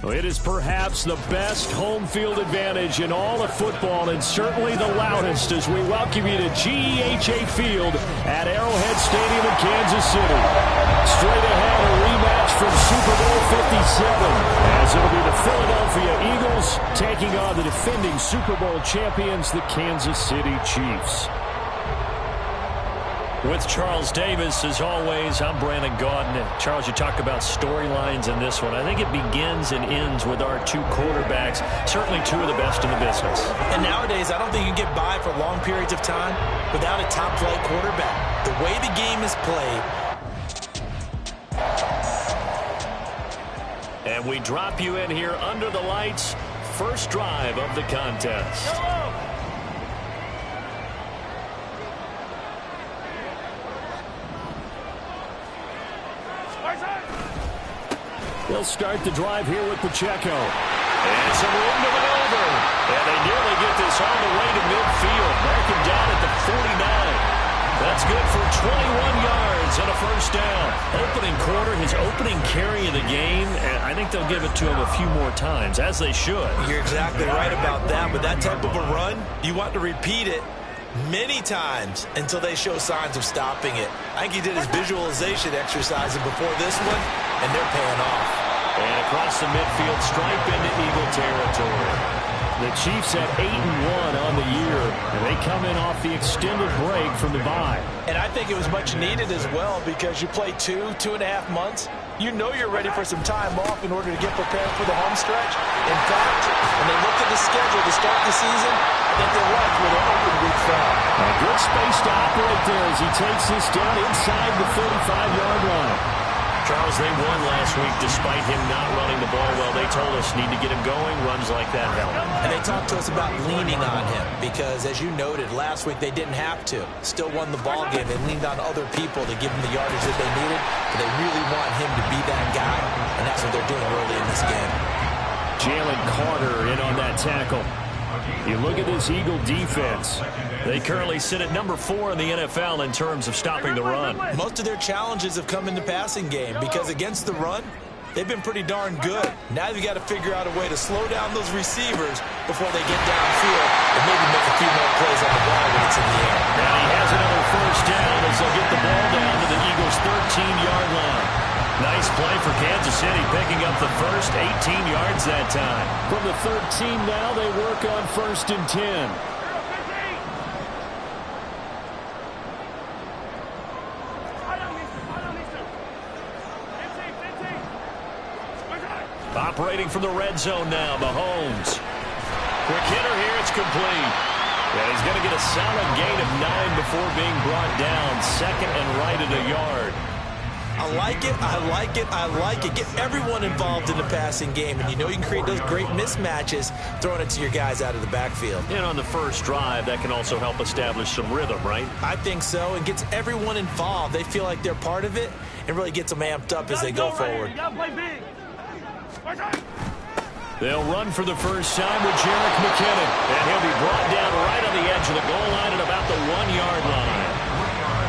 S3: It is perhaps the best home field advantage in all of football and certainly the loudest as we welcome you to GEHA Field at Arrowhead Stadium in Kansas City. Straight ahead, a rematch from Super Bowl 57 as it'll be the Philadelphia Eagles taking on the defending Super Bowl champions, the Kansas City Chiefs. With Charles Davis, as always, I'm Brandon Gaudin. Charles, you talk about storylines in this one. I think it begins and ends with our two quarterbacks, certainly two of the best in the business.
S4: And nowadays, I don't think you can get by for long periods of time without a top-flight quarterback. The way the game is played.
S3: And we drop you in here under the lights. First drive of the contest. They'll start the drive here with Pacheco. And some room to maneuver. And they nearly get this all the way to midfield. Mark him down at the 49. That's good for 21 yards and a first down. Opening quarter, his opening carry of the game, and I think they'll give it to him a few more times, as they should.
S4: You're exactly right about that. With that type of a run, you want to repeat it many times until they show signs of stopping it. I think he did his visualization exercise before this one, and they're paying off.
S3: And across the midfield stripe into Eagle territory.
S9: The Chiefs at 8-1 on the year, and they come in off the extended break from the bye.
S4: And I think it was much needed as well because you play 2.5 months. You know you're ready for some time off in order to get prepared for the home stretch. In fact, when they looked at the schedule to start the season, I think they liked where their open week fell.
S9: A good space to operate there as he takes this down inside the 35-yard line.
S6: Charles, they won last week despite him not running the ball well. They told us need to get him going. Runs like that help.
S4: And they talked to us about leaning on him because, as you noted, last week they didn't have to. Still won the ball game. They leaned on other people to give them the yardage that they needed. But they really want him to be that guy, and that's what they're doing early in this game.
S9: Jalen Carter in on that tackle. You look at this Eagle defense.
S6: They currently sit at number 4 in the NFL in terms of stopping the run.
S4: Most of their challenges have come in the passing game because against the run, they've been pretty darn good. Now you've got to figure out a way to slow down those receivers before they get downfield and maybe make a few more plays on the ball when it's in the air.
S6: Now he has another first down as they'll get the ball down to the Eagles' 13-yard line. Nice play for Kansas City, picking up the first 18 yards that time.
S9: From the 13 now, they work on 1st and 10.
S6: Operating from the red zone now, Mahomes. Quick hitter here, it's complete. And he's going to get a solid gain of 9 before being brought down. Second and right at a yard.
S4: I like it, I like it, I like it. Get everyone involved in the passing game, and you know you can create those great mismatches throwing it to your guys out of the backfield.
S6: And on the first drive, that can also help establish some rhythm, right?
S4: I think so, and gets everyone involved. They feel like they're part of it, and really gets them amped up as they go forward.
S6: They'll run for the first time with Jerick McKinnon, and he'll be brought down right on the edge of the goal line at about the 1-yard line.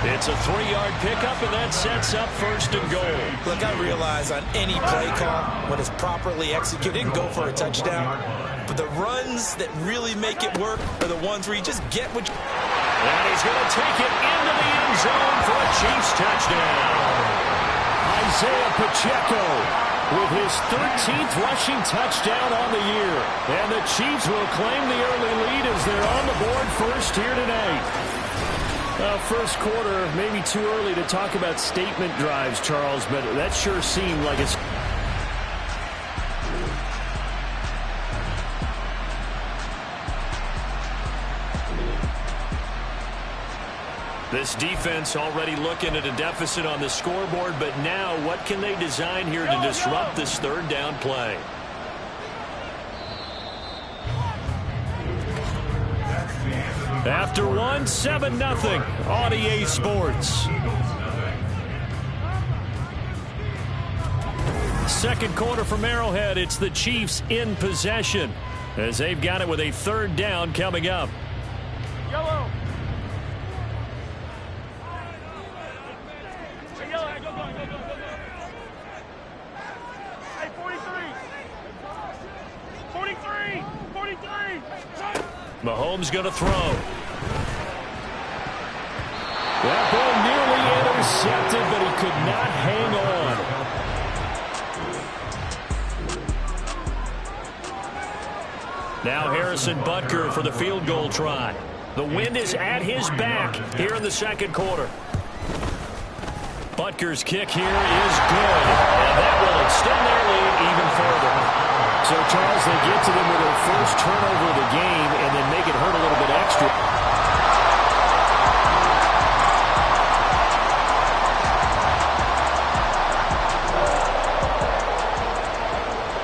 S6: It's a 3-yard pickup, and that sets up 1st and goal.
S4: Look, I realize on any play call, when it's properly executed, it can go for a touchdown. But the runs that really make it work are the ones where you just get what you...
S6: And he's going to take it into the end zone for a Chiefs touchdown.
S9: Isaiah Pacheco with his 13th rushing touchdown on the year. And the Chiefs will claim the early lead as they're on the board first here tonight. First quarter, maybe too early to talk about statement drives, Charles, but that sure seemed like it's...
S6: This defense already looking at a deficit on the scoreboard, but now what can they design here to disrupt this third down play?
S9: After one, 7-0 on EA Sports. Second quarter from Arrowhead, it's the Chiefs in possession as they've got it with a third down coming up.
S5: Yellow. Hey, 43. 43.
S9: Mahomes going to throw. That ball nearly intercepted, but he could not hang on. Now Harrison Butker for the field goal try. The wind is at his back here in the second quarter. Butker's kick here is good, and that will extend their lead even further. So, Charles, they get to them with their first turnover of the game and then make it hurt a little bit extra.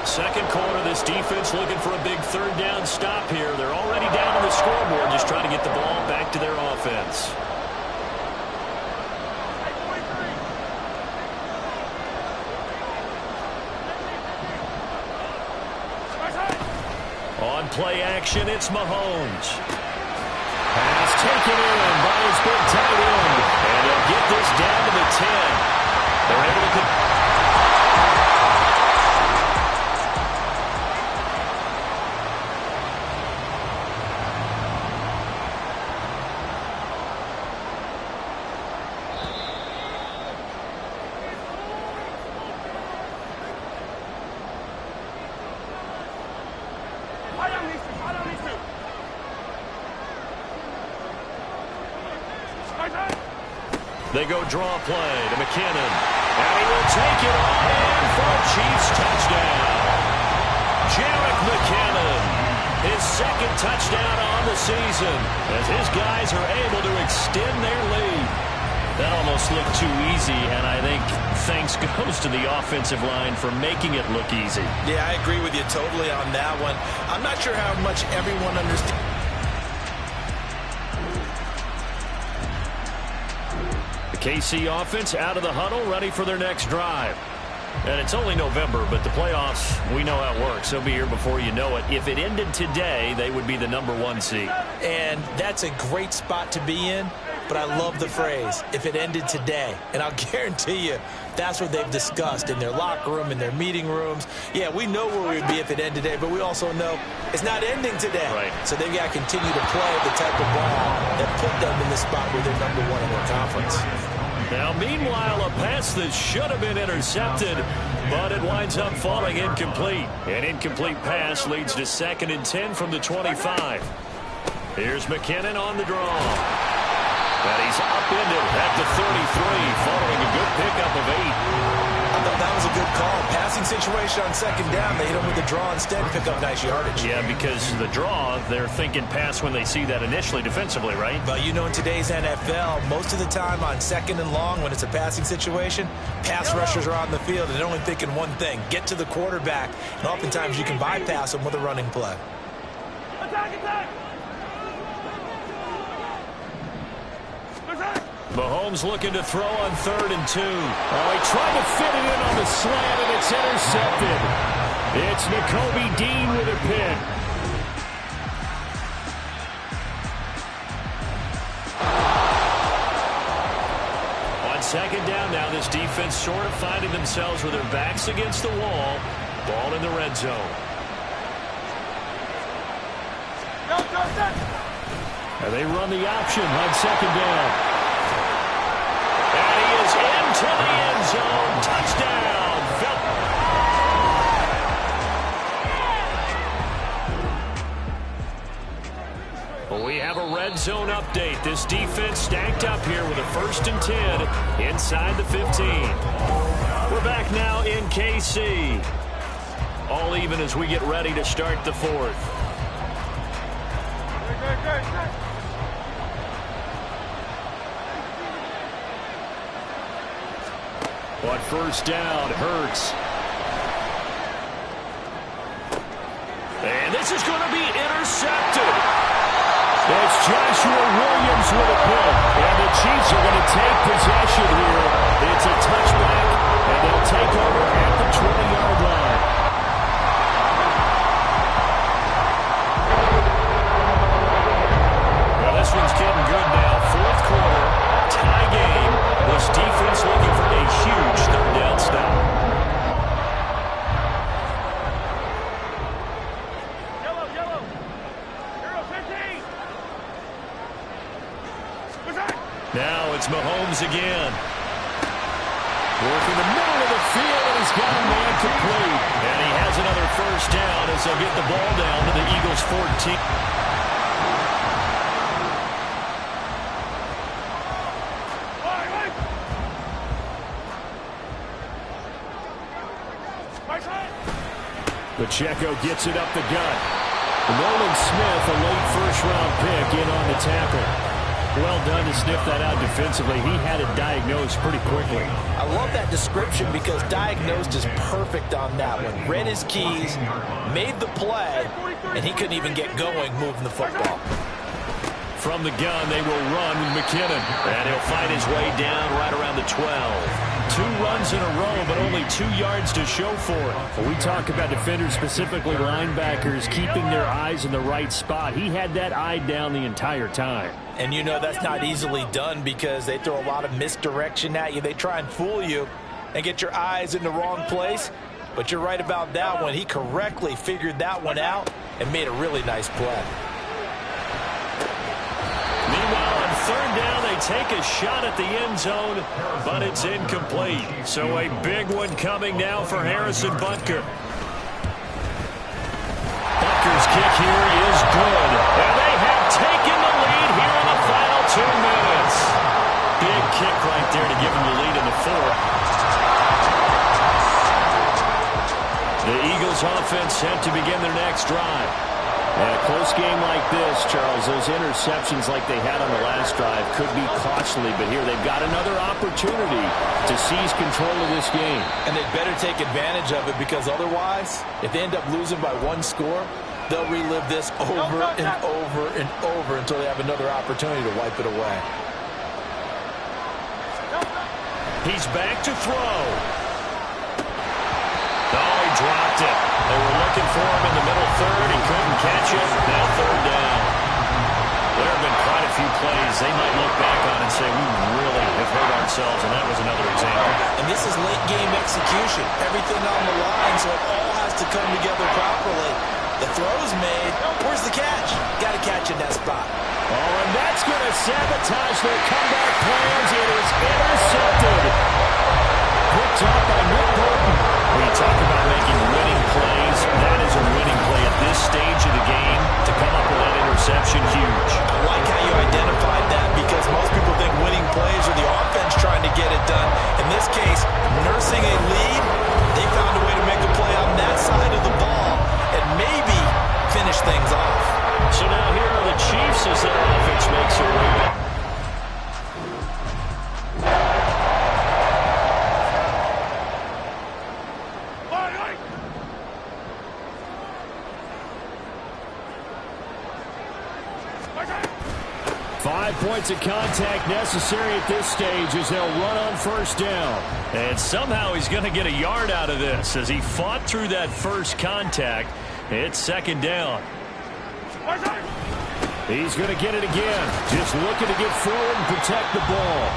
S9: Second quarter, this defense looking for a big third down stop here. They're already down on the scoreboard, just trying to get the ball back to their offense. On play action, it's Mahomes. Pass taken in by his big tight end. And they'll get this down to the 10. They're able to...
S3: They go draw play to McKinnon. And he will take it on in for a Chiefs touchdown. Jerick McKinnon, his second touchdown on the season, as his guys are able to extend their lead. That almost looked too easy, and I think thanks goes to the offensive line for making it look easy.
S4: Yeah, I agree with you totally on that one. I'm not sure how much everyone understands.
S3: The KC offense out of the huddle, ready for their next drive. And it's only November, but the playoffs, we know how it works. They'll be here before you know it. If it ended today, they would be the #1 seed.
S4: And that's a great spot to be in, but I love the phrase, if it ended today. And I'll guarantee you, that's what they've discussed in their locker room, in their meeting rooms. Yeah, we know where we'd be if it ended today, but we also know it's not ending today.
S3: Right.
S4: So they've got to continue to play the type of ball that put them in the spot where they're #1 in their conference.
S3: Now, meanwhile, a pass that should have been intercepted, but it winds up falling incomplete. An incomplete pass leads to 2nd and 10 from the 25. Here's McKinnon on the draw. And he's upended at the 33, following a good pickup of 8.
S4: I thought that was a good call. Passing situation on 2nd down. They hit him with the draw instead, pick up nice yardage.
S3: Yeah, because the draw, they're thinking pass when they see that initially defensively, right?
S4: But you know, in today's NFL, most of the time on 2nd and long, when it's a passing situation, pass rushers are on the field and they're only thinking one thing, get to the quarterback. And oftentimes you can bypass them with a running play.
S5: Attack, attack!
S3: Mahomes looking to throw on 3rd and 2. Oh, he tried to fit it in on the slant, and it's intercepted. It's Nakobe Dean with a pick. On 2nd down now, this defense sort of finding themselves with their backs against the wall. Ball in the red zone. And they run the option on 2nd down. And he is into the end zone. Touchdown. Well, we have a red zone update. This defense stacked up here with a 1st and 10 inside the 15. We're back now in KC. All even as we get ready to start the 4th. On 1st down, Hurts. And this is going to be intercepted. It's Joshua Williams with a pick. And the Chiefs are going to take possession here. It's a touchback, and they'll take over at the 20-yard line. Well, this one's getting good now. 4th quarter, tie game. This defense looking for a huge 3rd down stop.
S5: Yellow. Hero 15.
S3: Now it's Mahomes again. Working the middle of the field, and he's got a man complete. And he has another 1st down as they'll get the ball down to the Eagles' 14. Pacheco gets it up the gut. Nolan Smith, a late 1st-round pick, in on the tackle. Well done to sniff that out defensively. He had it diagnosed pretty quickly.
S4: I love that description because diagnosed is perfect on that one. Read his keys, made the play, and he couldn't even get going moving the football.
S3: From the gun, they will run with McKinnon. And he'll find his way down right around the 12. 2 runs in a row, but only 2 yards to show for it.
S9: When we talk about defenders, specifically linebackers, keeping their eyes in the right spot, he had that eye down the entire time.
S4: And you know that's not easily done because they throw a lot of misdirection at you. They try and fool you and get your eyes in the wrong place. But you're right about that one. He correctly figured that one out and made a really nice play.
S3: Meanwhile, on 3rd down, they take a shot at the end zone, but it's incomplete. So a big one coming now for Harrison Butker. Butker's kick here is good. And they have taken the lead here in the final 2 minutes. Big kick right there to give them the lead in the fourth. The Eagles offense set to begin their next drive.
S9: And a close game like this, Charles, those interceptions like they had on the last drive could be costly, but here they've got another opportunity to seize control of this game.
S4: And they better take advantage of it, because otherwise, if they end up losing by one score, they'll relive this over and over and over until they have another opportunity to wipe it away.
S3: He's back to throw. Oh, he dropped it. They were looking for him in the middle third. He couldn't catch it. Now third down. There have been quite a few plays they might look back on and say, we really have hurt ourselves, and that was another example.
S4: And this is late game execution. Everything on the line, so it all has to come together properly. The throw's made. Where's the catch? Got to catch in that spot.
S9: Oh, and that's going to sabotage their comeback plans. It is intercepted. Picked up by Nick Burton.
S3: When you talk about making winning plays, that is a winning play at this stage of the game. To come up with that interception, huge.
S4: I like how you identified that, because most people think winning plays are the offense trying to get it done. In this case, nursing a lead, they found a way to make a play on that side of the ball and maybe finish things off.
S3: So now here are the Chiefs as their offense makes their way back.
S9: 5 points of contact necessary at this stage as they'll run on first down.
S3: And somehow he's going to get a yard out of this as he fought through that first contact. It's second down.
S9: He's going to get it again. Just looking to get forward and protect the ball.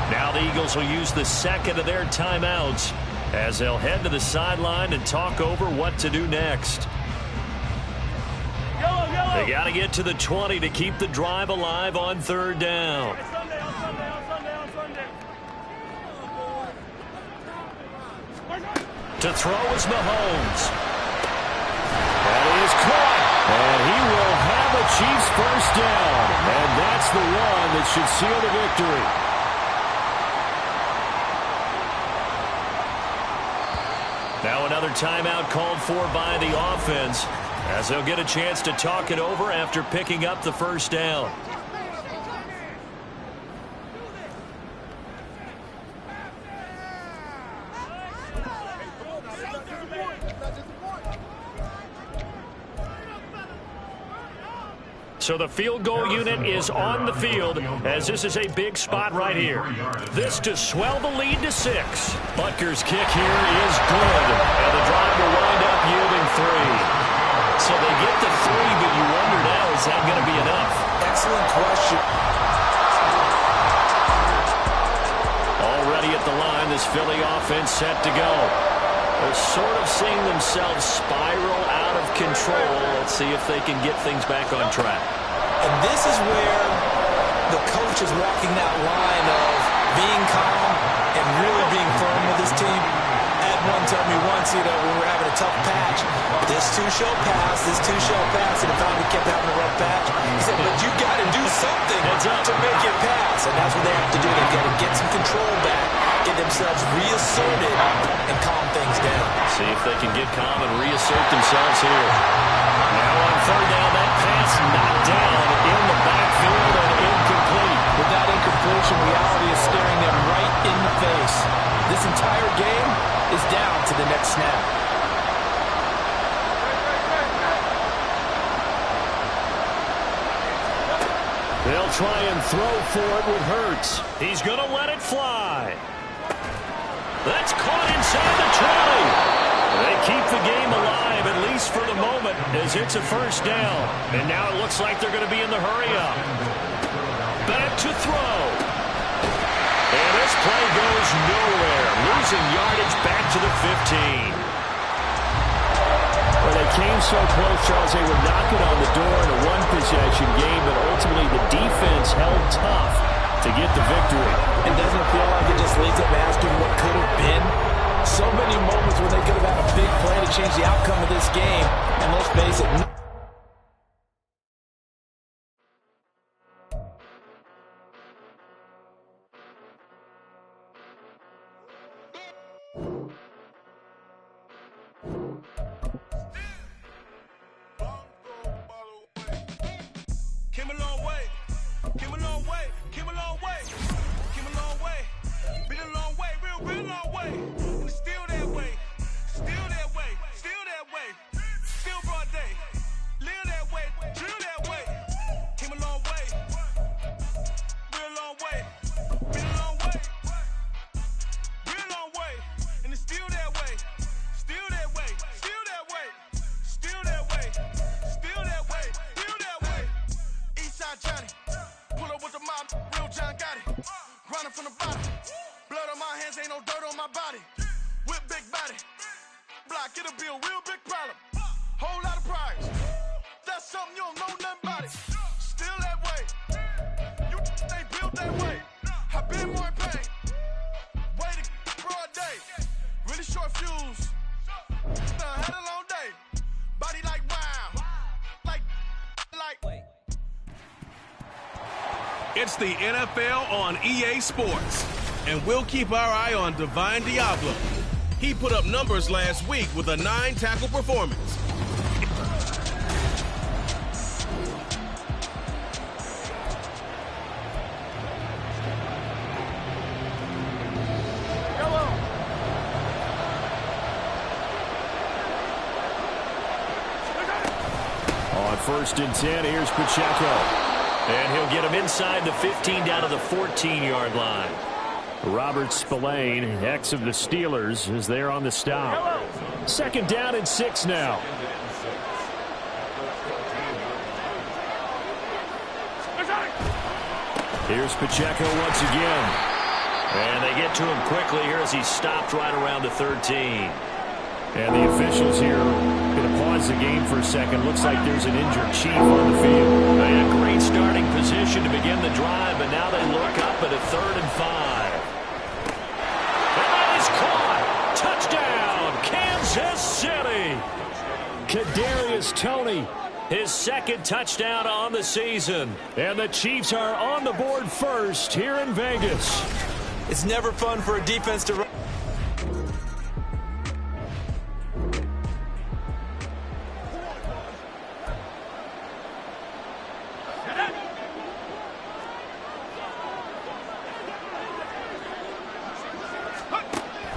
S3: Now the Eagles will use the second of their timeouts as they'll head to the sideline and talk over what to do next. They got to get to the 20 to keep the drive alive on third down. To throw is Mahomes.
S9: That is caught. And he will have a Chiefs first down. And that's the one that should seal the victory.
S3: Now another timeout called for by the offense as they'll get a chance to talk it over after picking up the first down. So the field goal unit is on the field as this is a big spot right here. This to swell the lead to 6. Butker's kick here is good. And the drive will wind up yielding 3. So they get the 3, but you wonder now, is that going to be enough?
S4: Excellent question.
S3: Already at the line, this Philly offense set to go. They're sort of seeing themselves spiral out of control. Let's see if they can get things back on track.
S4: And this is where the coach is walking that line of being calm and really being firm with his team. I had one tell me once, when we were having a tough patch, this too shall pass, this too shall pass, and if we kept having a rough patch, he said, but you got to do something to make it pass. And that's what they have to do. They've got to get some control back, get themselves reasserted, and calm things down.
S3: See if they can get calm and reassert themselves here. Now on third down, that pass knocked down in the backfield and incomplete.
S4: With that incompletion, reality is staring them right in the face. This entire game is down to the next snap.
S9: They'll try and throw for it with Hurts.
S3: He's going to let it fly. That's caught inside the 20. They keep the game alive, at least for the moment, as it's a first down. And now it looks like they're going to be in the hurry-up. Back to throw. And this play goes nowhere. Losing yardage back to the 15.
S9: Well, they came so close, Charles. They were knocking on the door in a one-possession game, but ultimately the defense held tough to get the victory.
S4: And doesn't it feel like it just leads up asking what could have been? So many moments where they could have had a big play to change the outcome of this game. And let's face it,
S10: long way, and it's still that way. Still that way, still that way. Still broad day. Live that way, drill that way. Came a long way. Real long way. Been a long way. Real long way. And it's still that way. Still that way. Still that way. Still that way. Still that way. Still that way. Eastside Johnny. Pull up with the mob. Real John got it. Running from the bottom. Blood on my hands, ain't no dirt on my body. Whip big body. Block, it'll be a real big problem. Whole lot of priors. That's something you don't know nothing about it. Still that way. You ain't built that way. I've been more in pain. Way to broad day. Really short fuse. Had a long day. Body like wow. Like.
S2: It's the NFL on EA Sports. And we'll keep our eye on Divine Diablo. He put up numbers last week with a 9-tackle performance.
S9: On 1st and 10, here's Pacheco. And he'll get him inside the 15 down to the 14-yard line. Robert Spillane, ex of the Steelers, is there on the stop. 2nd down and 6 now. Here's Pacheco once again.
S6: And they get to him quickly here as he's stopped right around the 13.
S9: And the officials here going to pause the game for a second. Looks like there's an injured Chief on the field.
S6: A great starting position to begin the drive, but now they look up at a 3rd and 5. And that is caught. Touchdown, Kansas City.
S9: Kadarius Toney,
S6: his 2nd touchdown on the season.
S9: And the Chiefs are on the board first here in Vegas.
S4: It's never fun for a defense to run.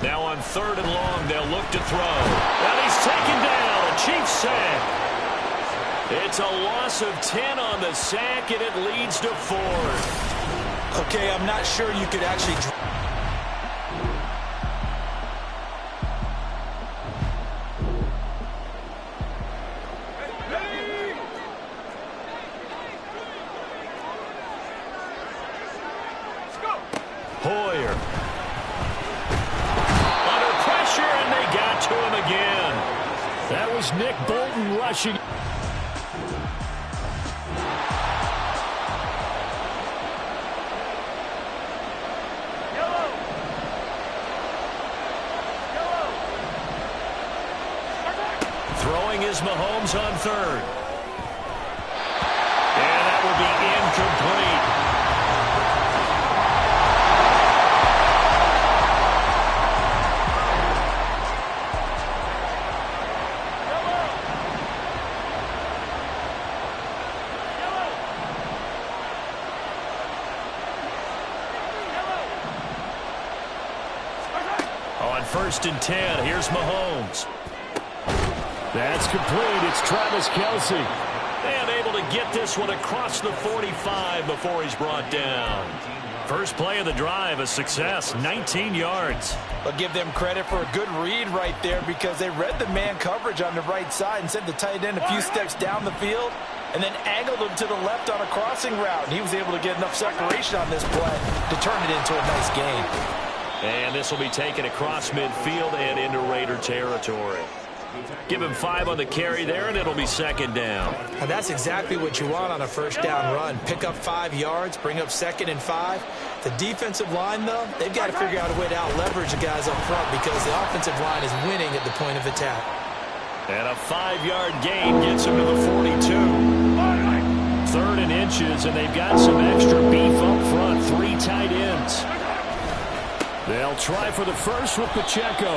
S6: Now on 3rd and long, they'll look to throw. And he's taken down. A Chiefs sack. It's a loss of 10 on the sack, and it leads to 4.
S4: Okay, I'm not sure you could actually...
S6: Hoyer. Under pressure, and they got to him again.
S9: That was Nick Bolton rushing.
S6: Throwing is Mahomes on 3rd. And that will be incomplete. On 1st and 10, here's Mahomes.
S9: That's complete. It's Travis Kelce.
S6: And able to get this one across the 45 before he's brought down. First play of the drive, a success, 19 yards.
S4: I'll give them credit for a good read right there because they read the man coverage on the right side and sent the tight end a few steps down the field and then angled him to the left on a crossing route. And he was able to get enough separation on this play to turn it into a nice game.
S6: And this will be taken across midfield and into Raider territory. Give him 5 on the carry there, and it'll be 2nd down.
S4: And that's exactly what you want on a 1st down run. Pick up 5 yards, bring up 2nd and 5. The defensive line, though, they've got to figure out a way to out-leverage the guys up front because the offensive line is winning at the point of attack.
S6: And a 5-yard gain gets him to the 42.
S9: 3rd and inches, and they've got some extra beef up front. 3 tight ends. They'll try for the first with Pacheco.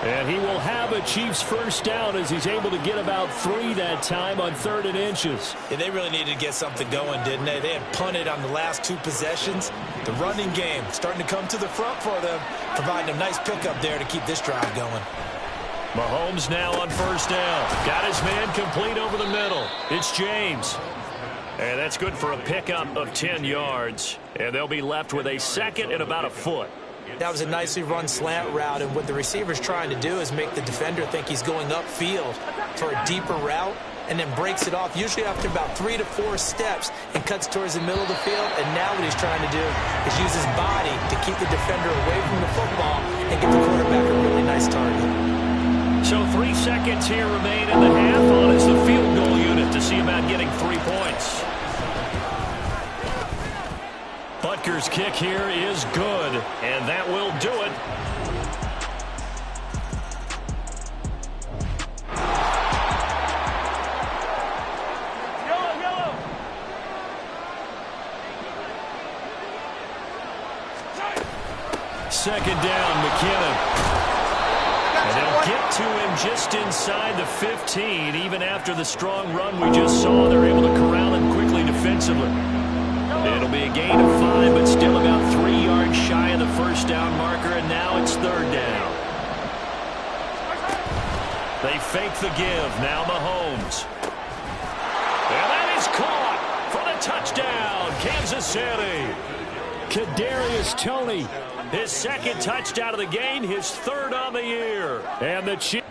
S9: And he will have a Chiefs first down as he's able to get about 3 that time on 3rd and inches.
S4: Yeah, they really needed to get something going, didn't they? They had punted on the last 2 possessions. The running game starting to come to the front for them, providing a nice pickup there to keep this drive going.
S3: Mahomes now on first down. Got his man complete over the middle. It's James. And that's good for a pickup of 10 yards. And they'll be left with a 2nd and about a foot.
S4: That was a nicely run slant route, and what the receiver's trying to do is make the defender think he's going upfield for a deeper route, and then breaks it off, usually after about 3 to 4 steps, and cuts towards the middle of the field. And now what he's trying to do is use his body to keep the defender away from the football and give the quarterback a really nice target.
S3: So 3 seconds here remain in the half. On is the field goal unit to see about getting 3 points. Butker's kick here is good, and that will do it.
S5: Yellow.
S3: 2nd down, McKinnon. And they'll get to him just inside the 15. Even after the strong run we just saw, they're able to corral him quickly defensively. It'll be a gain of 5, but still about 3 yards shy of the first down marker, and now it's 3rd down. They fake the give. Now Mahomes. And that is caught for the touchdown, Kansas City.
S9: Kadarius Toney.
S3: His 2nd touchdown of the game, his 3rd on the year.
S9: And the Chiefs.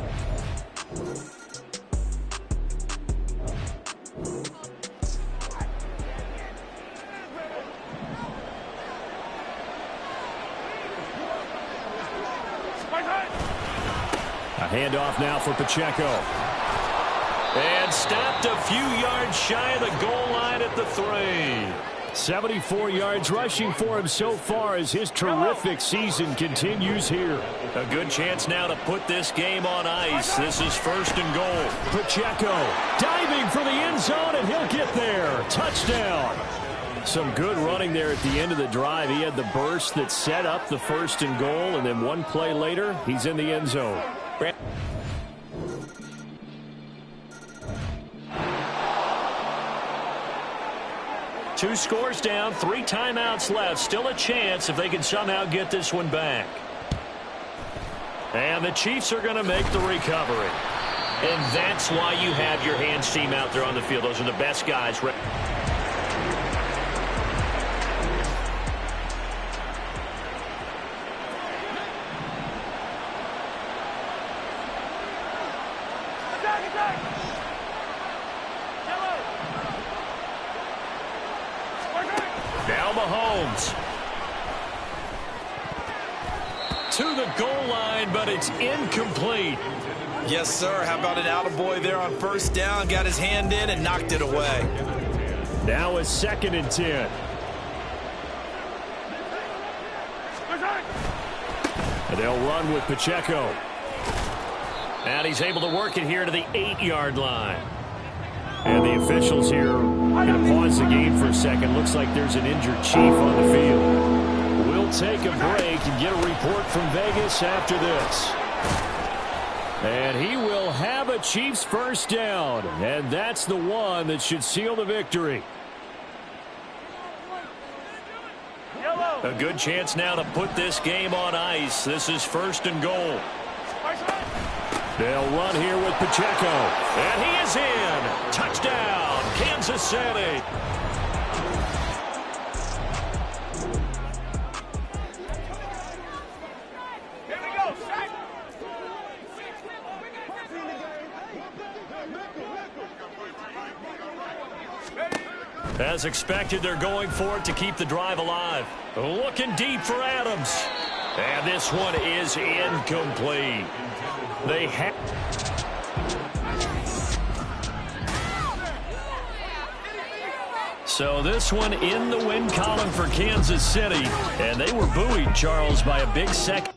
S9: A handoff now for Pacheco.
S3: And stopped a few yards shy of the goal line at the 3.
S9: 74 yards rushing for him so far as his terrific season continues here.
S3: A good chance now to put this game on ice. This is 1st and goal.
S9: Pacheco diving for the end zone, and he'll get there. Touchdown. Some good running there at the end of the drive. He had the burst that set up the 1st and goal, and then one play later, he's in the end zone.
S3: Two scores down, 3 timeouts left. Still a chance if they can somehow get this one back. And the Chiefs are going to make the recovery. And that's why you have your hands team out there on the field. Those are the best guys. Now Mahomes. To the goal line, but it's incomplete.
S4: Yes, sir. How about an attaboy there on first down? Got his hand in and knocked it away.
S9: Now a 2nd and 10. And they'll run with Pacheco.
S3: And he's able to work it here to the 8-yard line.
S9: And the officials here going to pause the game for a second. Looks like there's an injured Chief on the field. We'll take a break and get a report from Vegas after this. And he will have a Chiefs first down. And that's the one that should seal the victory.
S3: A good chance now to put this game on ice. This is 1st and goal.
S9: They'll run here with Pacheco.
S3: And he is in. Touchdown, Kansas City.
S5: Here we go.
S3: As expected, they're going for it to keep the drive alive. Looking deep for Adams. And this one is incomplete. They have... So this one in the win column for Kansas City. And they were buoyed, Charles, by a big second.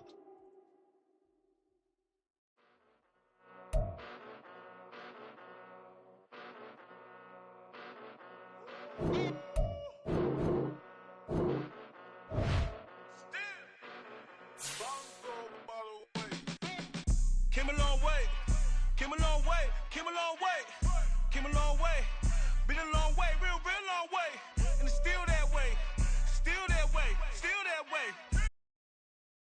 S14: Came a long way, came a long way, came a long way.